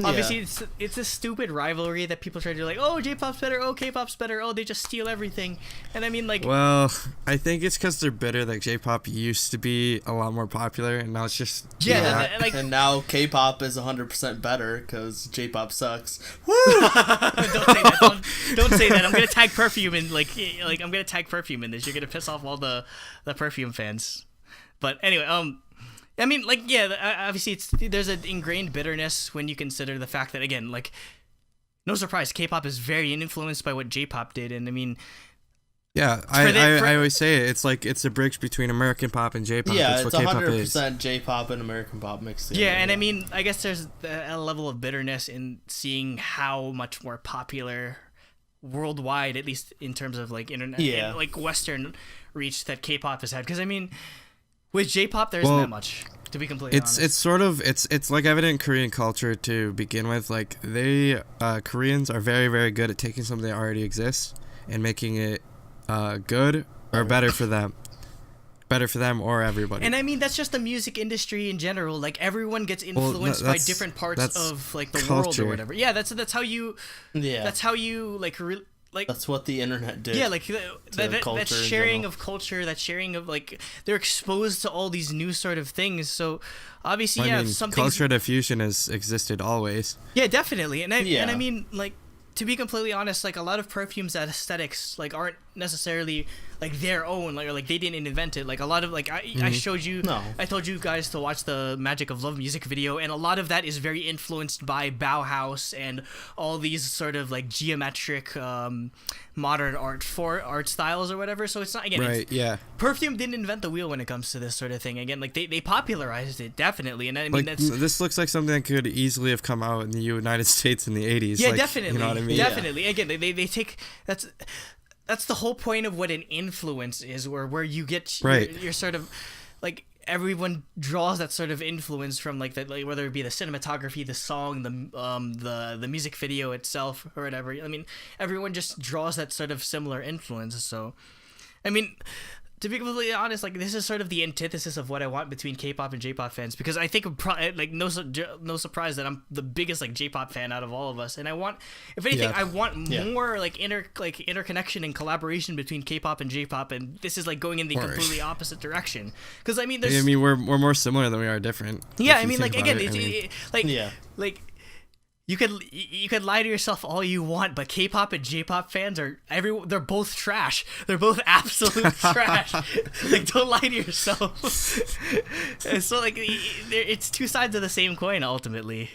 obviously it's a stupid rivalry that people try to do. Like, oh, J-pop's better. Oh, K-pop's better. Oh, they just steal everything. And I mean, like, Well, I think it's because they're bitter that J-pop used to be a lot more popular, and now it's just yeah, like. And now K-pop is 100% better because J-pop sucks. Woo! Don't say that. Don't say that. I'm gonna tag Perfume in like I'm gonna tag Perfume in this. You're gonna piss off all the Perfume fans. But anyway, I mean, like, yeah, obviously there's an ingrained bitterness when you consider the fact that, again, like, no surprise, K-pop is very influenced by what J-pop did, and I mean, yeah. I always say it. It's like it's a bridge between American pop and J-pop. Yeah, That's it's what K-pop is. 100% J-pop and American pop mixed together. yeah, and I mean, I guess there's a level of bitterness in seeing how much more popular worldwide, at least in terms of like internet, and, like Western reach that K-pop has had. Because I mean, with J-pop, there isn't that much. To be completely honest, It's sort of it's like evident Korean culture to begin with. Like Koreans are very, very good at taking something that already exists and making it good or better for them. Better for them or everybody. And I mean, that's just the music industry in general. Like, everyone gets influenced by different parts of like the world or whatever. Yeah, that's how you. Yeah. That's how you like. That's what the internet did. Yeah, like that culture sharing in of culture, that sharing of like they're exposed to all these new sort of things. So obviously, I mean, something. culture diffusion has existed always. Yeah, definitely, and I mean, like, to be completely honest, like, a lot of Perfume's aesthetics like aren't necessarily like their own, like they didn't invent it. Like, a lot of like I showed you, I told you guys to watch the Magic of Love music video, and a lot of that is very influenced by Bauhaus and all these sort of like geometric modern art styles or whatever. So it's not, again, Right, yeah. Perfume didn't invent the wheel when it comes to this sort of thing. Again, like, they popularized it, definitely, and I mean, Like, that's this looks like something that could easily have come out in the United States in the 80s. yeah, like, definitely, You know what I mean? definitely. Again, they take that's the whole point of what an influence is, where you get your sort of like, everyone draws that sort of influence from like that, like, whether it be the cinematography, the song, the music video itself, or whatever. I mean, everyone just draws that sort of similar influence. So, I mean, to be completely honest, like, this is sort of the antithesis of what I want between K-pop and J-pop fans, because I think like no surprise that I'm the biggest like J-pop fan out of all of us, and I want, if anything, I want more like interconnection and collaboration between K-pop and J-pop, and this is like going in the completely opposite direction. Because I mean, we're more similar than we are different. Yeah, I mean, like, again, like. You could lie to yourself all you want, but K-pop and J-pop fans they're both trash. They're both absolute trash. Like, don't lie to yourself. And so, like, it's two sides of the same coin ultimately.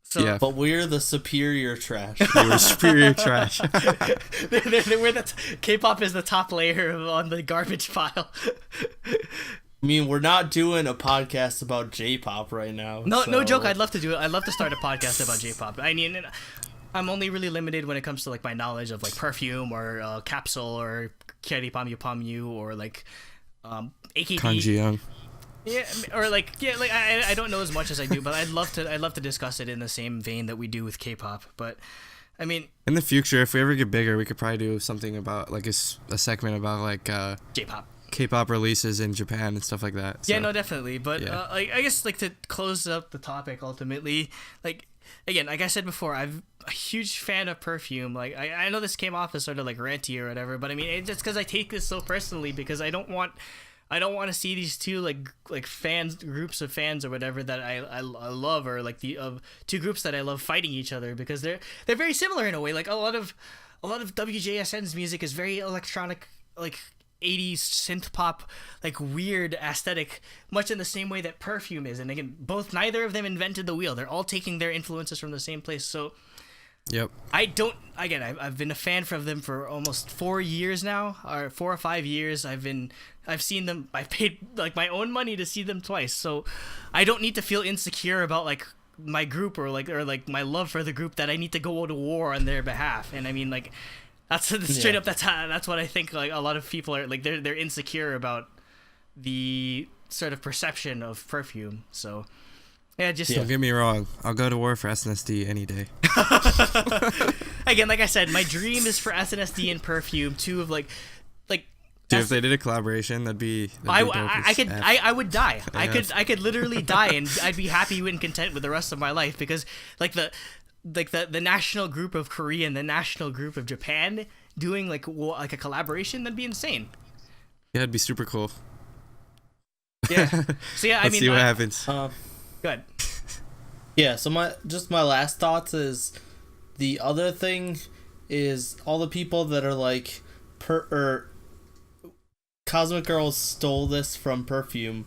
So, Yeah. But we're the superior trash. We're superior trash. K-pop is the top layer on the garbage pile. I mean, we're not doing a podcast about J-pop right now. No joke. I'd love to do it. I'd love to start a podcast about J-pop. I mean, I'm only really limited when it comes to like my knowledge of like Perfume or Capsule or Kyary Pamyu Pamyu or like AKB. Kanji Young. Yeah, or like I don't know as much as I do, but I'd love to discuss it in the same vein that we do with K-pop. But I mean, in the future, if we ever get bigger, we could probably do something about like a segment about like J-pop. K-pop releases in Japan and stuff like that. So. Yeah, no, definitely. But Yeah. I guess like to close up the topic, ultimately, like again, like I said before, I'm a huge fan of Perfume. Like I know this came off as sort of like ranty or whatever, but I mean it's just because I take this so personally because I don't want to see these two like fans, groups of fans or whatever that I love, or like the two groups that I love fighting each other, because they're very similar in a way. Like a lot of WJSN's music is very electronic, like 80s synth pop, like weird aesthetic, much in the same way that Perfume is. And again, neither of them invented the wheel. They're all taking their influences from the same place. So Yep. I've been a fan of them for almost 4 years now, or 4 or 5 years. I've seen them. I've paid like my own money to see them twice. So I don't need to feel insecure about like my group or like my love for the group that I need to go to war on their behalf. And I mean, like, that's straight up. That's what I think. Like a lot of people are like they're insecure about the sort of perception of Perfume. So yeah, just Don't get me wrong. I'll go to war for SNSD any day. Again, like I said, my dream is for SNSD and Perfume, two of like. Dude, if they did a collaboration, that'd be dope I as could F. I would die. Yeah. I could literally die, and I'd be happy and content with the rest of my life, because like the national group of Korea and the national group of Japan doing like a collaboration, that'd be insane. Yeah, it'd be super cool. Yeah. So yeah, Let's see what happens. Good. Yeah, so my last thoughts is, the other thing is all the people that are like Cosmic Girls stole this from Perfume.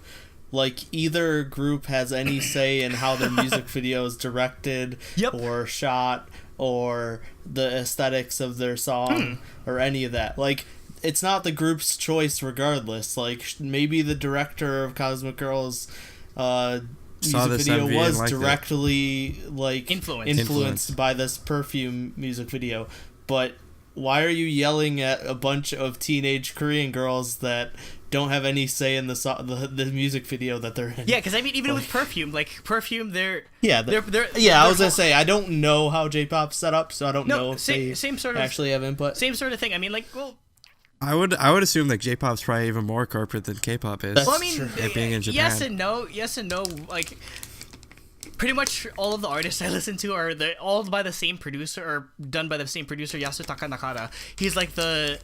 Like, either group has any say in how their music video is directed, Yep. or shot, or the aesthetics of their song, or any of that. Like, it's not the group's choice regardless. Like, maybe the director of Cosmic Girls music this video MV was and liked it. directly like influenced by this Perfume music video. But why are you yelling at a bunch of teenage Korean girls that don't have any say in the music video that they're in? Yeah, because I mean, even with Perfume, they're I was gonna say, I don't know how J-pop's set up, so I don't know if they same sort of actually have input. Same sort of thing. I mean, like, well, I would assume like J-pop's probably even more corporate than K-pop is. That's well, I mean, true. It being in Japan. yes and no. Like, pretty much all of the artists I listen to are all by the same producer, or done by the same producer, Yasutaka Nakata. He's like the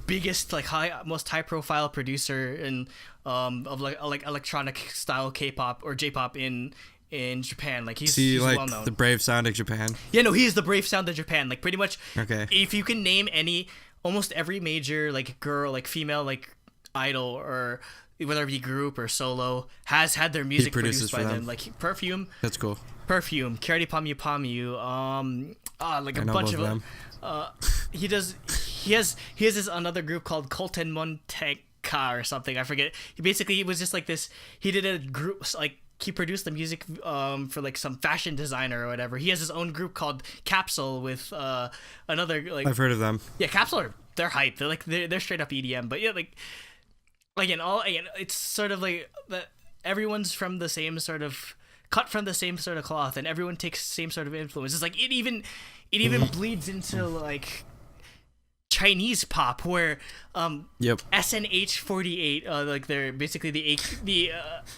biggest, like, most high profile producer in of like electronic style K-pop or J-pop in Japan. Like, he's like well known. the brave sound of Japan. Yeah, no, he is the brave sound of Japan. Like, pretty much, Okay. if you can name almost every major, like, girl, like, female, like, idol, or whether it be group or solo, has had their music produced by them. Like, Perfume, That's cool. Kyary Pamyu Pamyu, like I a know bunch both of them. he has this another group called Colton Monteka or something. I forget. He was just like this. He did a group, like, he produced the music for like some fashion designer or whatever. He has his own group called Capsule with another, like, I've heard of them. yeah, Capsule they're hype. They're straight up EDM. But yeah, like, again, it's sort of like that everyone's from the same sort of, cut from the same sort of cloth, and everyone takes the same sort of influence. It's like it even bleeds into like Chinese pop, where Yep. SNH48, like, they're basically the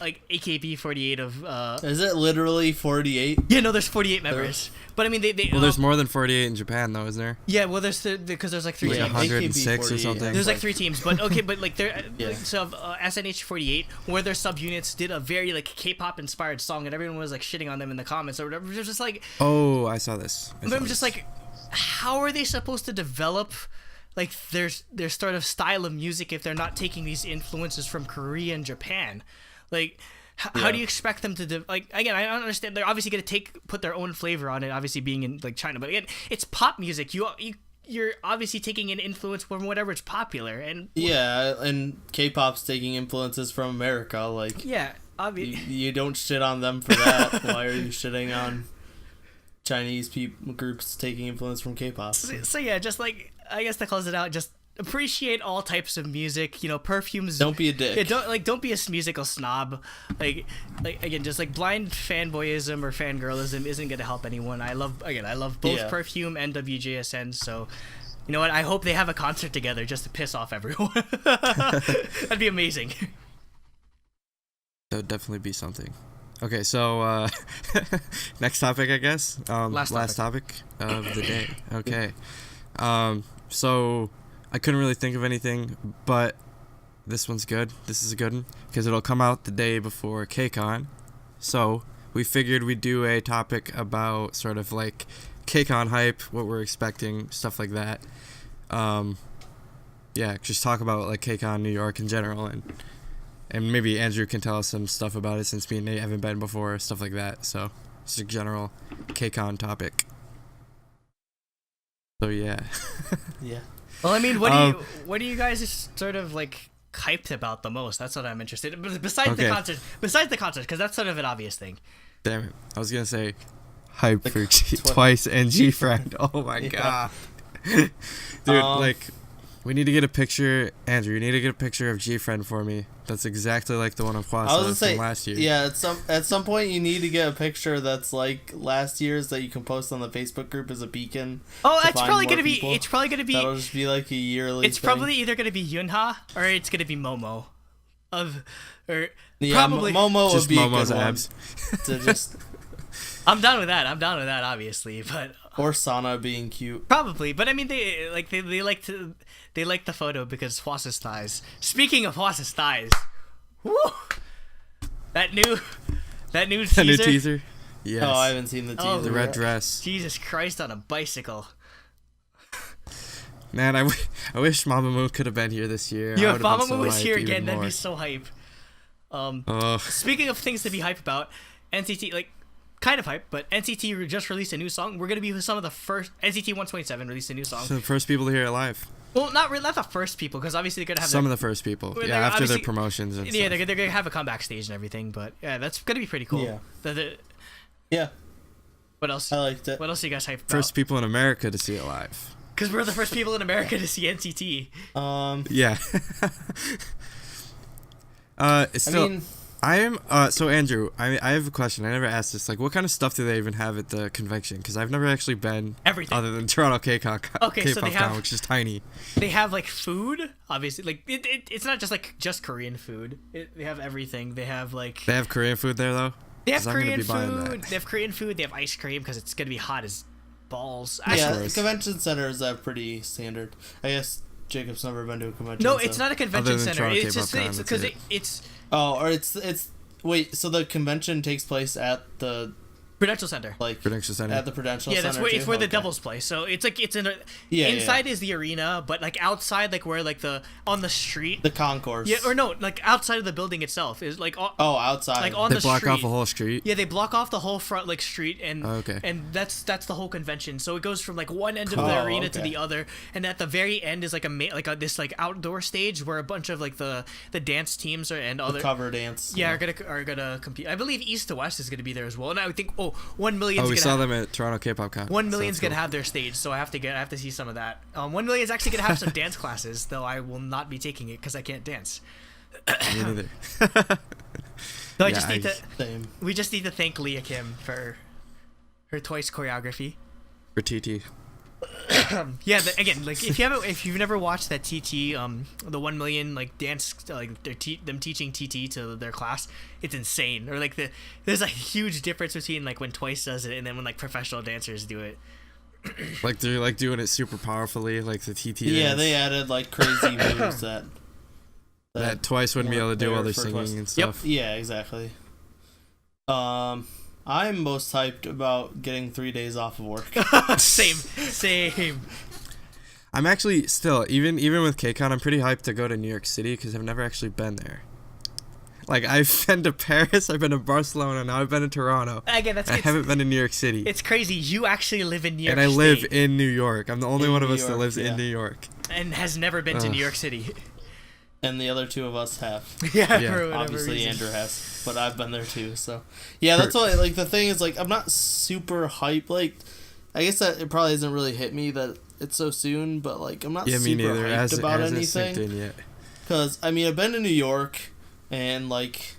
like AKB48 of Is it literally 48? yeah, no, there's 48 members, but I mean they Well, there's more than 48 in Japan, though, isn't there? yeah, well, there's because there's like three Like teams. 106 or AKB48, something. There's like three teams, but okay, but like they're Yeah. so SNH48, where their subunits did a very like K-pop inspired song, and everyone was like shitting on them in the comments or whatever. It was just like, Oh, I saw this. I'm just like, how are they supposed to develop like their sort of style of music if they're not taking these influences from Korea and Japan? Like, how do you expect them to like, again, I don't understand. They're obviously going to put their own flavor on it, obviously being in like China, but again, it's pop music. You're obviously taking an influence from whatever is popular, and Yeah, and K-pop's taking influences from America. Like, yeah, obviously. you don't shit on them for that. Why are you shitting on Chinese groups taking influence from K-pop? So yeah, just like, I guess to close it out, just appreciate all types of music. You know, perfumes. Don't be a dick. Yeah, don't be a musical snob. Like again, just like blind fanboyism or fangirlism isn't gonna help anyone. I love both Perfume and WJSN. So, you know what? I hope they have a concert together just to piss off everyone. That'd be amazing. That would definitely be something. Okay, so next topic, I guess. Last topic of the day. Okay. So I couldn't really think of anything, but this one's good. This is a good one because it'll come out the day before KCON. So we figured we'd do a topic about sort of like KCON hype, what we're expecting, stuff like that. Yeah, just talk about like KCON New York in general, and maybe Andrew can tell us some stuff about it since me and Nate haven't been before, stuff like that. So it's a general KCON topic. So yeah. Yeah. Well, I mean, what do you guys sort of like hyped about the most? That's what I'm interested in. Besides the concert, because that's sort of an obvious thing. Damn it! I was gonna say hype for Twice and G-Friend. Oh my god, dude! Like, we need to get a picture. Andrew, you need to get a picture of G-Friend for me. That's exactly like the one of Kwasa from last year. Yeah, at some point you need to get a picture that's like last year's that you can post on the Facebook group as a beacon. Oh, it's probably gonna be. That'll just be like a yearly. It's probably either gonna be Yunha or it's gonna be Momo. Probably Momo would be Momo's a good abs. one. To just. I'm down with that, obviously, but. Or Sana being cute. Probably, but I mean, they like the photo because Hwasa's thighs. Speaking of Hwasa's thighs, woo! That new teaser. Yes. Oh, I haven't seen the teaser. Oh, the red dress. Jesus Christ on a bicycle. Man, I wish Mamamoo could have been here this year. Yo, if Mamamoo was here again, that'd be so hype. Ugh. Speaking of things to be hype about, NCT like. Kind of hype, but NCT just released a new song. We're gonna be some of the first. NCT 127 released a new song. So the first people to hear it live. Well, not the first people, because obviously they're gonna have some of the first people. Yeah, after their promotions and yeah, stuff. they're gonna have a comeback stage and everything. But yeah, that's gonna be pretty cool. Yeah. Yeah. What else? I liked it. What else are you guys hyped about? First people in America to see it live. Because we're the first people in America to see NCT. Yeah. I am. So Andrew, I have a question. I never asked this. Like, what kind of stuff do they even have at the convention? Because I've never actually been. Everything. Other than Toronto KCON. Okay, K-pop so they have, Con, which is tiny. They have like food, obviously. Like it's not just Korean food. They have everything. They have like. They have Korean food there though. They have Korean food. They have Korean food. They have ice cream because it's gonna be hot as balls. Yeah, convention centers are pretty standard. I guess Jacob's never been to a convention. No, it's not a convention center. It's just because it's. Oh, or it's. Wait, so the convention takes place at the Prudential Center. Like Prudential Center. At the Prudential Center. Yeah, that's where it's where the Devils play. So it's like it's in a inside is the arena, but like outside, like where like the on the street. The concourse. Yeah, or no, like outside of the building itself is like outside. Like on the street. They block off a whole street. Yeah, they block off the whole front like street and okay. And that's the whole convention. So it goes from like one end of the arena to the other, and at the very end is like this like outdoor stage where a bunch of like the dance teams and other cover dance. Yeah, are gonna compete. I believe East to West is gonna be there as well, and I would think 1 million. We saw them at Toronto K-pop Con. 1 million's gonna have their stage, so I have to see some of that. 1 million is actually gonna have some dance classes, though I will not be taking it because I can't dance. Me neither. So we just need to thank Leah Kim for her Twice choreography. For TT. Yeah, again, like if you've never watched that TT, the 1 million like dance, like them teaching TT to their class, it's insane. Or like there's a huge difference between like when Twice does it and then when like professional dancers do it. Like they're like doing it super powerfully, like the TT. Yeah, dance. they added like crazy moves that Twice wouldn't be able to do while they're singing and stuff. Yep. Yeah, exactly. I'm most hyped about getting 3 days off of work. Same. I'm actually still, even with KCON, I'm pretty hyped to go to New York City because I've never actually been there. Like, I've been to Paris, I've been to Barcelona, now I've been to Toronto. Again, I haven't been to New York City. It's crazy. You actually live in New York State. And I live State. in New York. I'm the only one of us that lives in New York. And has never been to New York City. And the other two of us have. Yeah. Obviously Andrew has, but I've been there too. So yeah, that's why. Like the thing is, like I'm not super hyped. Like I guess that it probably hasn't really hit me that it's so soon, but like I'm not Yeah, me super neither. hyped about hasn't synced anything. in yet. Because I mean, I've been to New York, and like,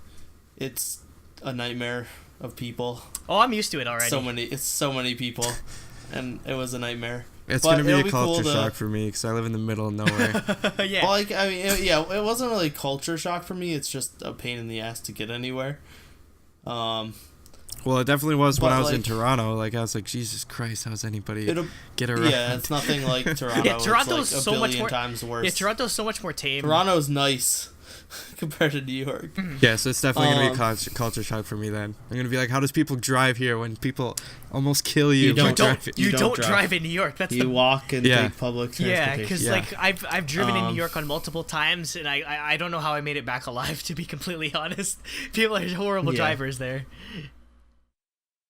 it's a nightmare of people. Oh, I'm used to it already. It's so many people, and it was a nightmare. It's But gonna be it'll a culture cool shock for me because I live in the middle of nowhere. Yeah. Well, like, I mean, it wasn't really culture shock for me. It's just a pain in the ass to get anywhere. Well, it definitely was when But, I was in like, Toronto. Like, I was like, Jesus Christ, how's anybody It'll, get around? yeah, it's nothing like Toronto. Yeah, Toronto's it's so like a much billion more- times worse. Yeah, Toronto's so much more tame. Toronto's nice compared to New York. Yeah, so it's definitely gonna be Um, culture shock for me then. I'm gonna be like, how does people drive here when people almost kill you? You by don't- You don't, driving? you don't don't drive. drive in New York. That's You the walk and Yeah. take public yeah, transportation. because Yeah. like I've driven in New Um, York on multiple times, and I don't know how I made it back alive. To be completely honest, people are horrible Yeah. drivers there.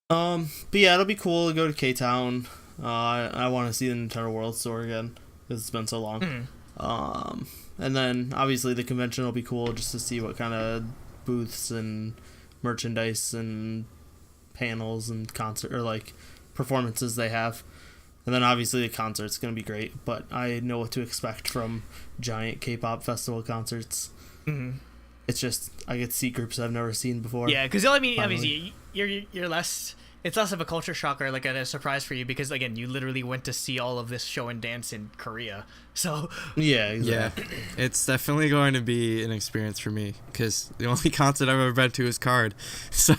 But yeah, it'll be cool to go to K-Town. I want to see the Nintendo World Store again because it's been so long. And then obviously the convention will be cool just to see what kind of booths and merchandise and panels and concert or like performances they have. And then obviously the concert's gonna be great, but I know what to expect from giant K-pop festival concerts. It's just I get to see groups I've never seen before. Yeah, because I mean, Finally. obviously, you're less. It's less of a culture shock or like a surprise for you because again, you literally went to see all of this show and dance in Korea. So Yeah, exactly. Yeah, it's definitely going to be an experience for me because the only concert I've ever been to is Card. So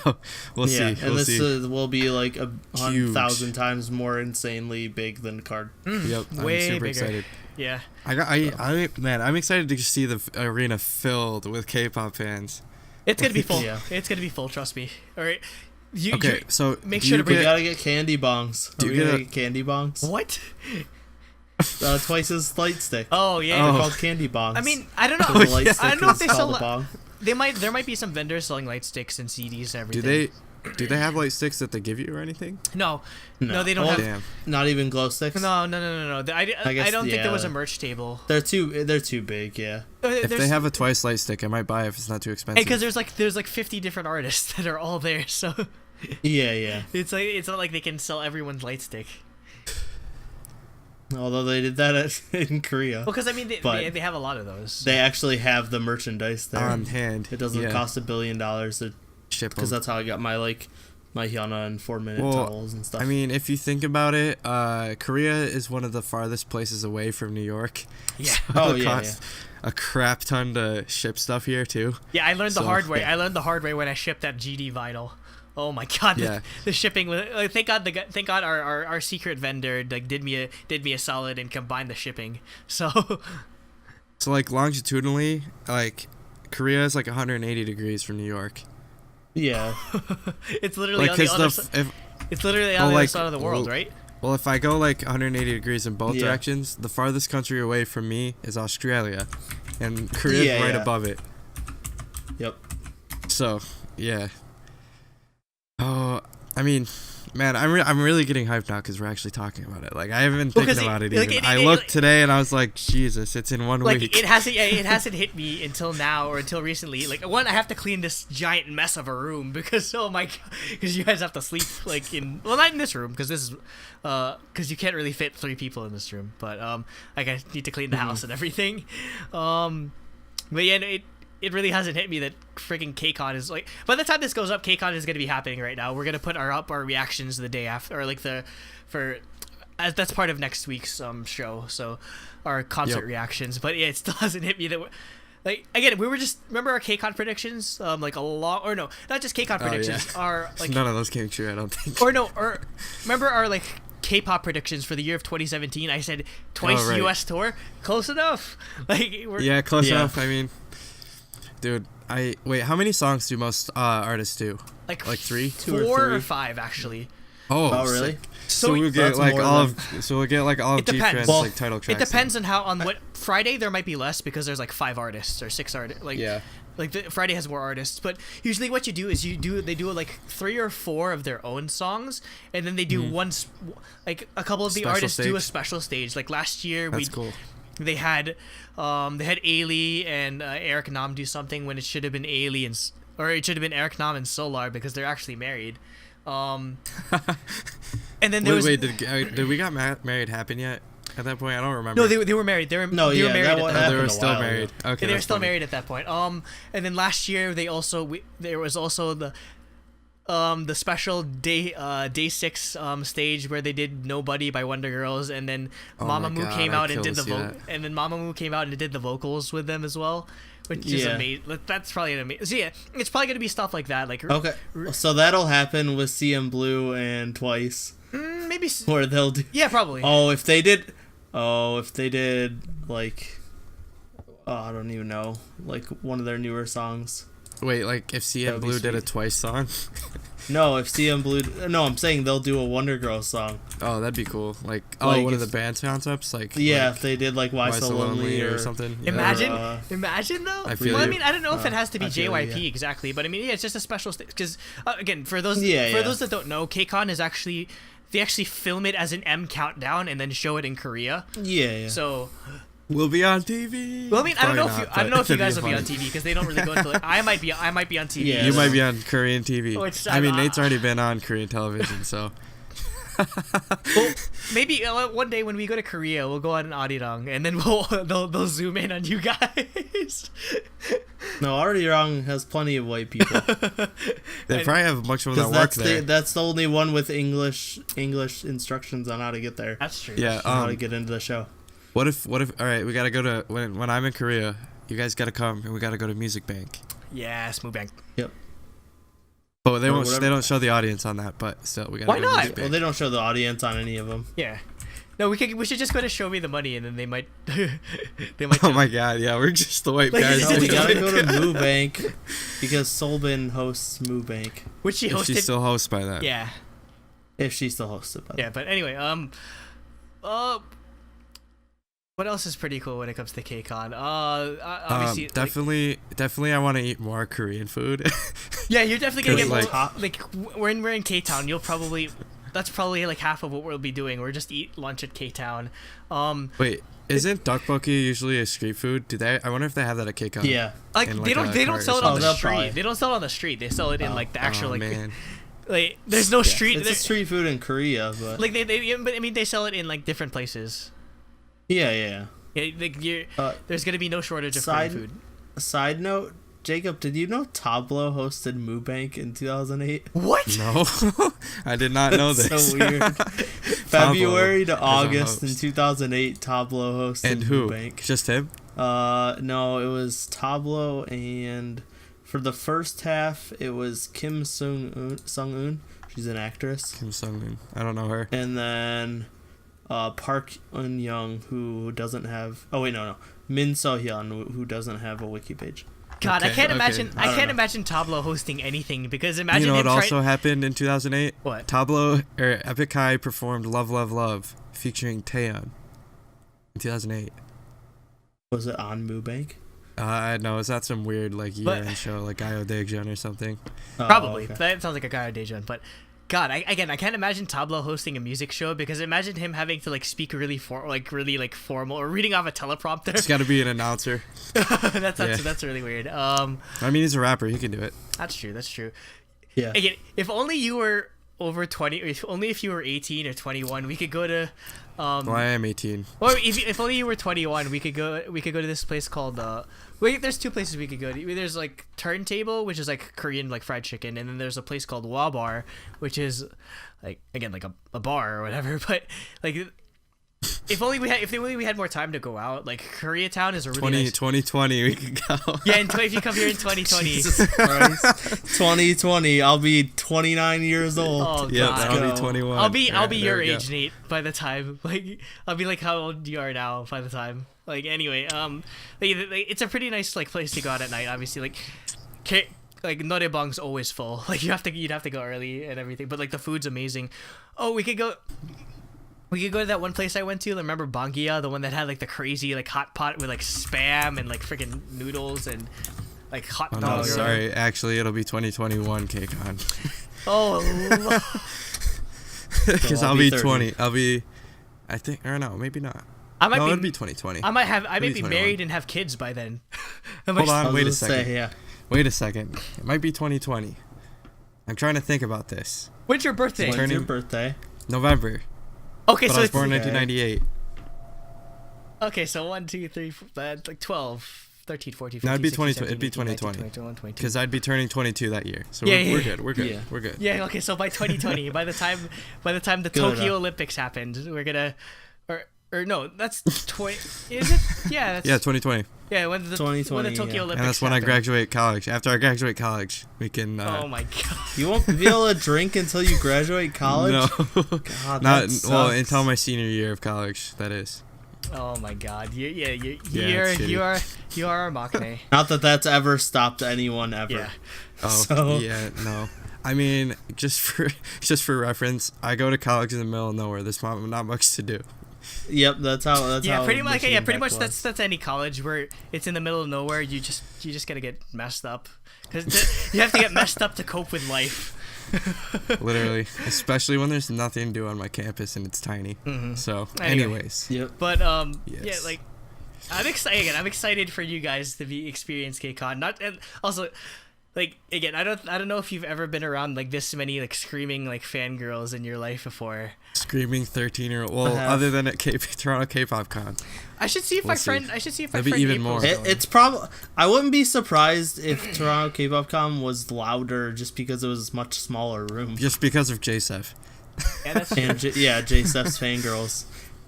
we'll see. And We'll this see. will be like a Huge. 1,000 times more insanely big than Card. Yep, I'm way super bigger. excited. Yeah. Man, I'm excited to see the arena filled with K-pop fans. It's gonna be full. Yeah. It's gonna be full. Trust me. All right. Okay, so make do sure you to bring We get- gotta get candy bongs. Do Are you we gonna get get candy bongs? What? Twice as light stick. Oh yeah. They're Oh. called candy bongs. I mean, I don't know. So the light yeah. stick I don't know if is they called sell. a bong. There might be some vendors selling light sticks and CDs and do everything. they have light sticks that they give you or anything? No, they don't Well, have. Damn. Not even glow sticks. No. I guess, don't think there was a yeah. merch table. They're too big. Yeah. If they have a twice light stick, I might buy it if it's not too expensive. because there's like 50 different artists that are all there, so Yeah. it's not like they can sell everyone's light stick. Although they did that in Korea. Well, because I mean But- they have a lot of those. They actually have the merchandise there. on hand. It doesn't yeah. cost $1 billion to Ship because 'em. that's how I got my Hyuna and 4-minute Well, towels and stuff. I mean, if you think about it, Korea is one of the farthest places away from New York. Yeah. Oh, It yeah, costs a crap ton to ship stuff here too. Yeah, I learned the So, hard way. yeah. I learned the hard way when I shipped that GD vinyl. Oh my god, Yeah. the shipping was. Thank God our secret vendor like did me a solid and combined the shipping. So So like longitudinally, like Korea is like 180 degrees from New York. yeah. it's literally Like on the his other. stuff. It's literally well, on the like, other side of the world, well, right? Well, if I go like 180 degrees in both Yeah. directions, the farthest country away from me is Australia, and Korea's Yeah, right yeah. above it. Yep. So yeah. Oh, I mean, man, I'm really getting hyped now because we're actually talking about it. Like I haven't been Well, thinking 'cause about it like, even. it- I it- looked like- today and I was like, Jesus, it's in 1 Like week. it hasn't hit me until now or until recently. Like one, I have to clean this giant mess of a room because oh my god, because you guys have to sleep like in not in this room because this is because you can't really fit 3 people in this room. But like I need to clean the house and everything. But yeah, no, it really hasn't hit me that freaking KCON is like. By the time this goes up, KCON is gonna be happening right now. We're gonna put our reactions the day after, or like as that's part of next week's show. So our concert Yep. reactions. But yeah, it still hasn't hit me that. Like again, we were just remember our KCON predictions, like a lot, or no, not just KCON predictions. yeah. Our like None of those came true, I don't think. or remember our like K-pop predictions for the year of 2017. I said twice right. U.S. tour, close enough. Like we're, Yeah, close Yeah. enough. I mean, dude, wait. How many songs do most artists do? like 3? 2 or 4 or 3. 5 actually. Oh, really? sick. So So we'll get that's like more all than- of. So we'll get like all of It depends. G-Friend's Well, like title It tracks. depends on what Friday there might be less because there's like 5 artists or 6 artists. Like Yeah. like Friday has more artists, but usually what you do is they do like 3 or 4 of their own songs, and then they do like a couple of the Special artists do a stage. special stage. Like last year That's cool. they had Ailey and Eric Nam do something when it should have been Ailey or it should have been Eric Nam and Solar because they're actually married. And then there was Wait, did we got married happen yet? at that point? I don't remember. No, they were married. They were married. They At were that still married. Okay, they were still married at that point. And then last year there was also the special day 6 stage where they did Nobody by Wonder Girls, and then Mamamoo came out and did Mamamoo came out and did the vocals with them as well, which is amazing. That's probably an amazing. So yeah, it's probably gonna be stuff like that. Like okay, so that'll happen with CM Blue and Twice. Maybe where they'll do. Yeah, probably. If they did like, I don't even know, like one of their newer songs. Wait, like if CM Blue did a Twice song? No, if CM Blue... No, I'm saying they'll do a Wonder Girls song. Oh, that'd be cool. Like one of the band concepts? If they did like Why So Lonely or something. Yeah. Imagine though. I mean, I don't know if it has to be JYP exactly, but I mean, it's just a special stage. Because, again, for those that don't know, KCON is actually... They actually film it as an M countdown and then show it in Korea. Yeah. So... We'll be on TV. Well, I mean, I don't know if you guys will be on TV because they don't really go into like. I might be on TV. Yeah, you might be on Korean TV. I mean, Nate's already been on Korean television, so. Well, maybe one day when we go to Korea, we'll go on an Arirang, and then they'll zoom in on you guys. No, Arirang has plenty of white people. They probably have much of that work there. That's the only one with English instructions on how to get there. That's true. Yeah, how to get into the show. What if all right, we gotta go to when I'm in Korea, you guys gotta come and we gotta go to Music Bank. Yes, Moo Bank. Yep. But they don't show the audience on that, but still we gotta Why go to not? Music Bank. Well, they don't show the audience on any of them. Yeah. No, we should just go to Show Me the Money and then they might they might Oh my god, yeah, we're just the white guys. No, we gotta go to Moo Bank because Solbin hosts Moo Bank. Which she hosted. If she still hosts by that. Yeah. If she still hosts it by that. Yeah, but anyway, what else is pretty cool when it comes to KCON? Obviously, definitely, I want to eat more Korean food. Yeah, you're definitely gonna get like, when we're in K-Town, that's probably like half of what we'll be doing. We're just eat lunch at K-Town. Wait, isn't tteokbokki usually a street food? I wonder if they have that at KCON. Yeah, like they don't sell it on the street. Probably. They don't sell it on the street. They sell it in like the actual man. like there's no street. It's a street food in Korea, but like but I mean they sell it in like different places. Yeah. Like there's gonna be no shortage of Korean food. Side note, Jacob, did you know Tableau hosted Moo Bank in 2008? What? No, I did not know this. So weird. February to August in 2008, Tableau hosted and who? Moo Bank. Just him? No, it was Tableau, and for the first half, it was Kim Sung-eun. She's an actress. Kim Sung-eun. I don't know her. And then Park Eun-young, who doesn't have... Oh, wait, no. Min So-hyun, who doesn't have a wiki page. God, I can't imagine. I can't imagine Tableau hosting anything because imagine. You know what also happened in 2008? What? Tableau Epic High performed "Love, Love, Love" featuring Taeyeon in 2008. Was it on Moo Bank? No, it's not some weird like year-end show like Gayo Daejeon or something. Probably. Okay. That sounds like a Gayo Daejeon, but. God, I can't imagine Tableau hosting a music show because imagine him having to like speak really formal or reading off a teleprompter. It's got to be an announcer. That's really weird. I mean, he's a rapper; he can do it. That's true. Yeah. Again, if only you were over 20, if you were 18 or 21, we could go to. Well, I am 18. Well, if only you were 21, we could go to this place called. Wait, there's two places we could go to. There's like Turntable, which is like Korean like fried chicken, and then there's a place called Wa Bar, which is like again like a bar or whatever. But like, if only we had more time to go out. Like Koreatown is a really 2020 we could go. Yeah, and if you come here in 2020. Jesus Christ. 2020, I'll be 29 years old. Oh god. Yeah, I'll be 21. I'll be your age, Nate, by the time. Like I'll be like how old you are now by the time. Like anyway, it's a pretty nice like place to go out at night. Obviously, like Noraebang's always full. Like you'd have to go early and everything. But like the food's amazing. Oh, we could go to that one place I went to. Remember Bangia, the one that had like the crazy like hot pot with like spam and like freaking noodles and like hot dogs. No, sorry. Actually, it'll be 2021 KCON. Oh. Because I'll be 20. I think, or no, maybe not. It'll be 2020. I might be married and have kids by then. Hold on, wait a second. Yeah. Wait a second. It might be 2020. I'm trying to think about this. When's your birthday? When's your birthday? November. Okay, but so I was born in 1998. Okay, so 1, 2, 3, 4, like 12, 13, 14, 15, No, it'd be 16, 2020. It'd be 17, 18, 19, 2020. 21, 22. Because I'd be turning 22 that year. So Yeah, we're yeah. good. We're good. Yeah. We're good. Yeah, okay, so by 2020, by the time the Good Tokyo enough. Olympics happened, we're gonna, or no, that's 20. Is it? Yeah, that's Yeah, 2020. yeah. When the 2020, Tokyo yeah. Olympics And that's when I happened. graduate college. After I graduate college, we can. Oh my god. You won't be able to drink until you graduate college? No. God, Not that well sucks. until my senior year of college. That is. Oh my god. Yeah, it's You are our maknae. Not that that's ever stopped anyone ever. Yeah. Oh So- yeah, no. I mean, just for reference, I go to college in the middle of nowhere. There's not much to do. Yep, that's how. Yeah, how pretty much. Yeah, Michigan pretty Tech much. was. That's any college where it's in the middle of nowhere. You just gotta get messed up, because you have to get messed up to cope with life. Literally, especially when there's nothing to do on my campus and it's tiny. Mhm. So, Anyway. anyways, Yep. But yeah, Yes. like I'm excited. Again, I'm excited for you guys to experience KCON. Not and also. Like again, I don't know if you've ever been around like this many like screaming like fangirls in your life before. screaming 13-year-old. Well, have. other than at Toronto K-pop Con. I should see if We'll my friend. I should see if my That'd be friend even April's more. going. It's probably. I wouldn't be surprised if Toronto K-pop Con was louder just because it was a much smaller room. Just because of JSEF. Yeah, that's And J-Steph's fangirls.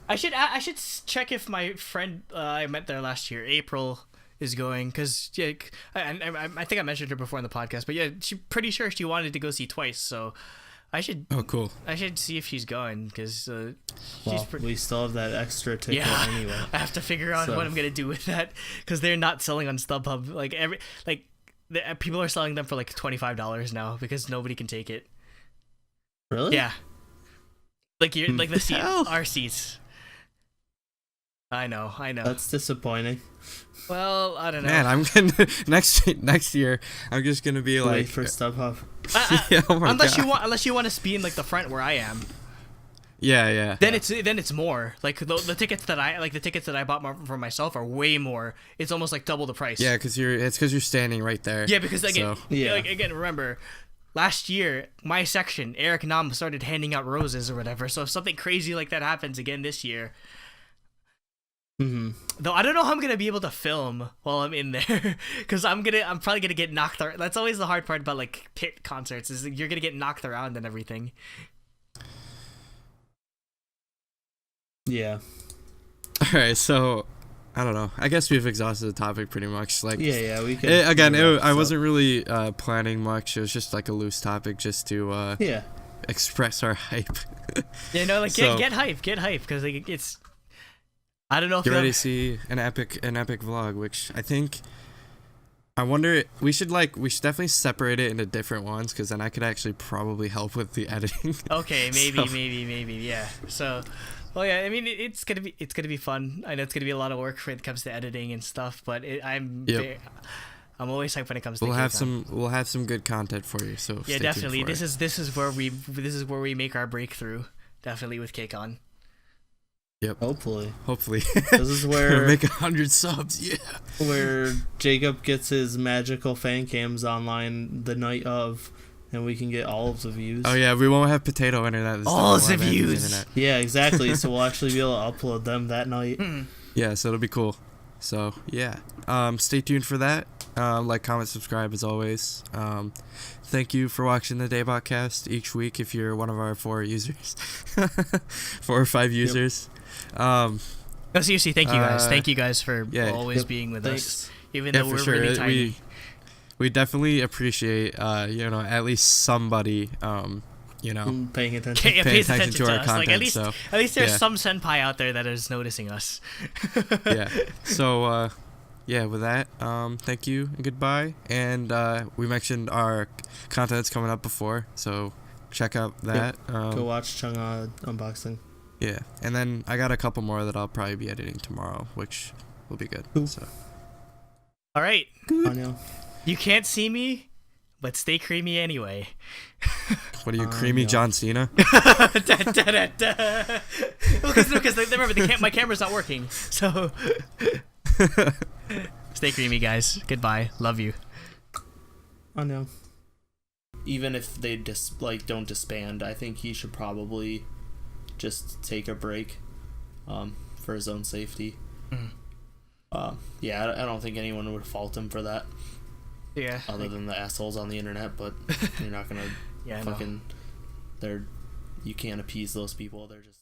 I should check if my friend I met there last year, April, is going, because yeah, I think I mentioned her before in the podcast, but yeah, she pretty sure she wanted to go see Twice, so I should Oh, cool. see if she's going, because Well, she's pretty. we still have that extra ticket Yeah, anyway. I have to figure out So- what I'm gonna do with that, because they're not selling on StubHub. Like people are selling them for like $25 now because nobody can take it. Really? Yeah, like you're like the seat, Hell. our seats. I know. That's disappointing. Well, I don't know. Man, I'm gonna next year. I'm just gonna be Wait like, for StubHub. yeah, oh my unless God. you want to be in like the front where I am, Yeah. then it's more. Like the tickets that I bought for myself are way more. It's almost like double the price. Yeah, because you're standing right there. Yeah, because again, So- Yeah. like again, remember, last year my section, Eric Nam started handing out roses or whatever. So if something crazy like that happens again this year, Mm-hmm. though I don't know how I'm gonna be able to film while I'm in there, because I'm probably gonna get knocked around. That's always the hard part about like pit concerts, is you're gonna get knocked around and everything. Yeah. All right, so I don't know. I guess we've exhausted the topic pretty much. Like, Yeah, we can. I wasn't really planning much. It was just like a loose topic, just to Yeah. express our hype. Yeah, no, like So- get hype, because like it's. I don't know if Get you'll- ready to see an epic vlog, which I think. I wonder. We should definitely separate it into different ones, because then I could actually probably help with the editing. Okay, So- maybe, yeah. So, well, yeah. I mean, it's gonna be fun. I know it's gonna be a lot of work when it comes to editing and stuff, but I'm always hyped when it comes to. We'll KCON. have some good content for you. So Yeah, stay tuned definitely. for it. This is where we make our breakthrough. Definitely with KCON. Hopefully. Hopefully, This is we'll where make 100 subs. Yeah. where Jacob gets his magical fan cams online the night of, and we can get all of the views. Oh yeah, we won't have potato internet. This time. All We'll the have Andy's views. internet. Yeah, exactly. So we'll actually be able to upload them that night. Yeah, so it'll be cool. So yeah, stay tuned for that. Like, comment, subscribe as always. Thank you for watching the DaebakCast each week. If you're one of our 4 users, 4 or 5 users. No, seriously, thank you guys. Uh, Thank you guys for yeah, always yep, being with thanks. us, even Yeah, though for we're sure. really tiny. We definitely appreciate at least somebody Paying attention. Yeah, paying pays attention to our us. content. Like, at least there's yeah. some senpai out there that is noticing us. Yeah. So yeah, with that, thank you and goodbye. And we mentioned our content's coming up before, so check out that. Go watch Chunga unboxing. Yeah, and then I got a couple more that I'll probably be editing tomorrow, which will be good. Cool. So All right, Anyo. you can't see me, but stay creamy anyway. what are you, creamy no. John Cena? Because remember, my camera's not working, so stay creamy, guys. Goodbye. Love you. Anyo. Even if they don't disband, I think he should probably just take a break, for his own safety. Yeah, I don't think anyone would fault him for that. Yeah. Other than the assholes on the internet, but you're not gonna Yeah. fucking. You can't appease those people. They're just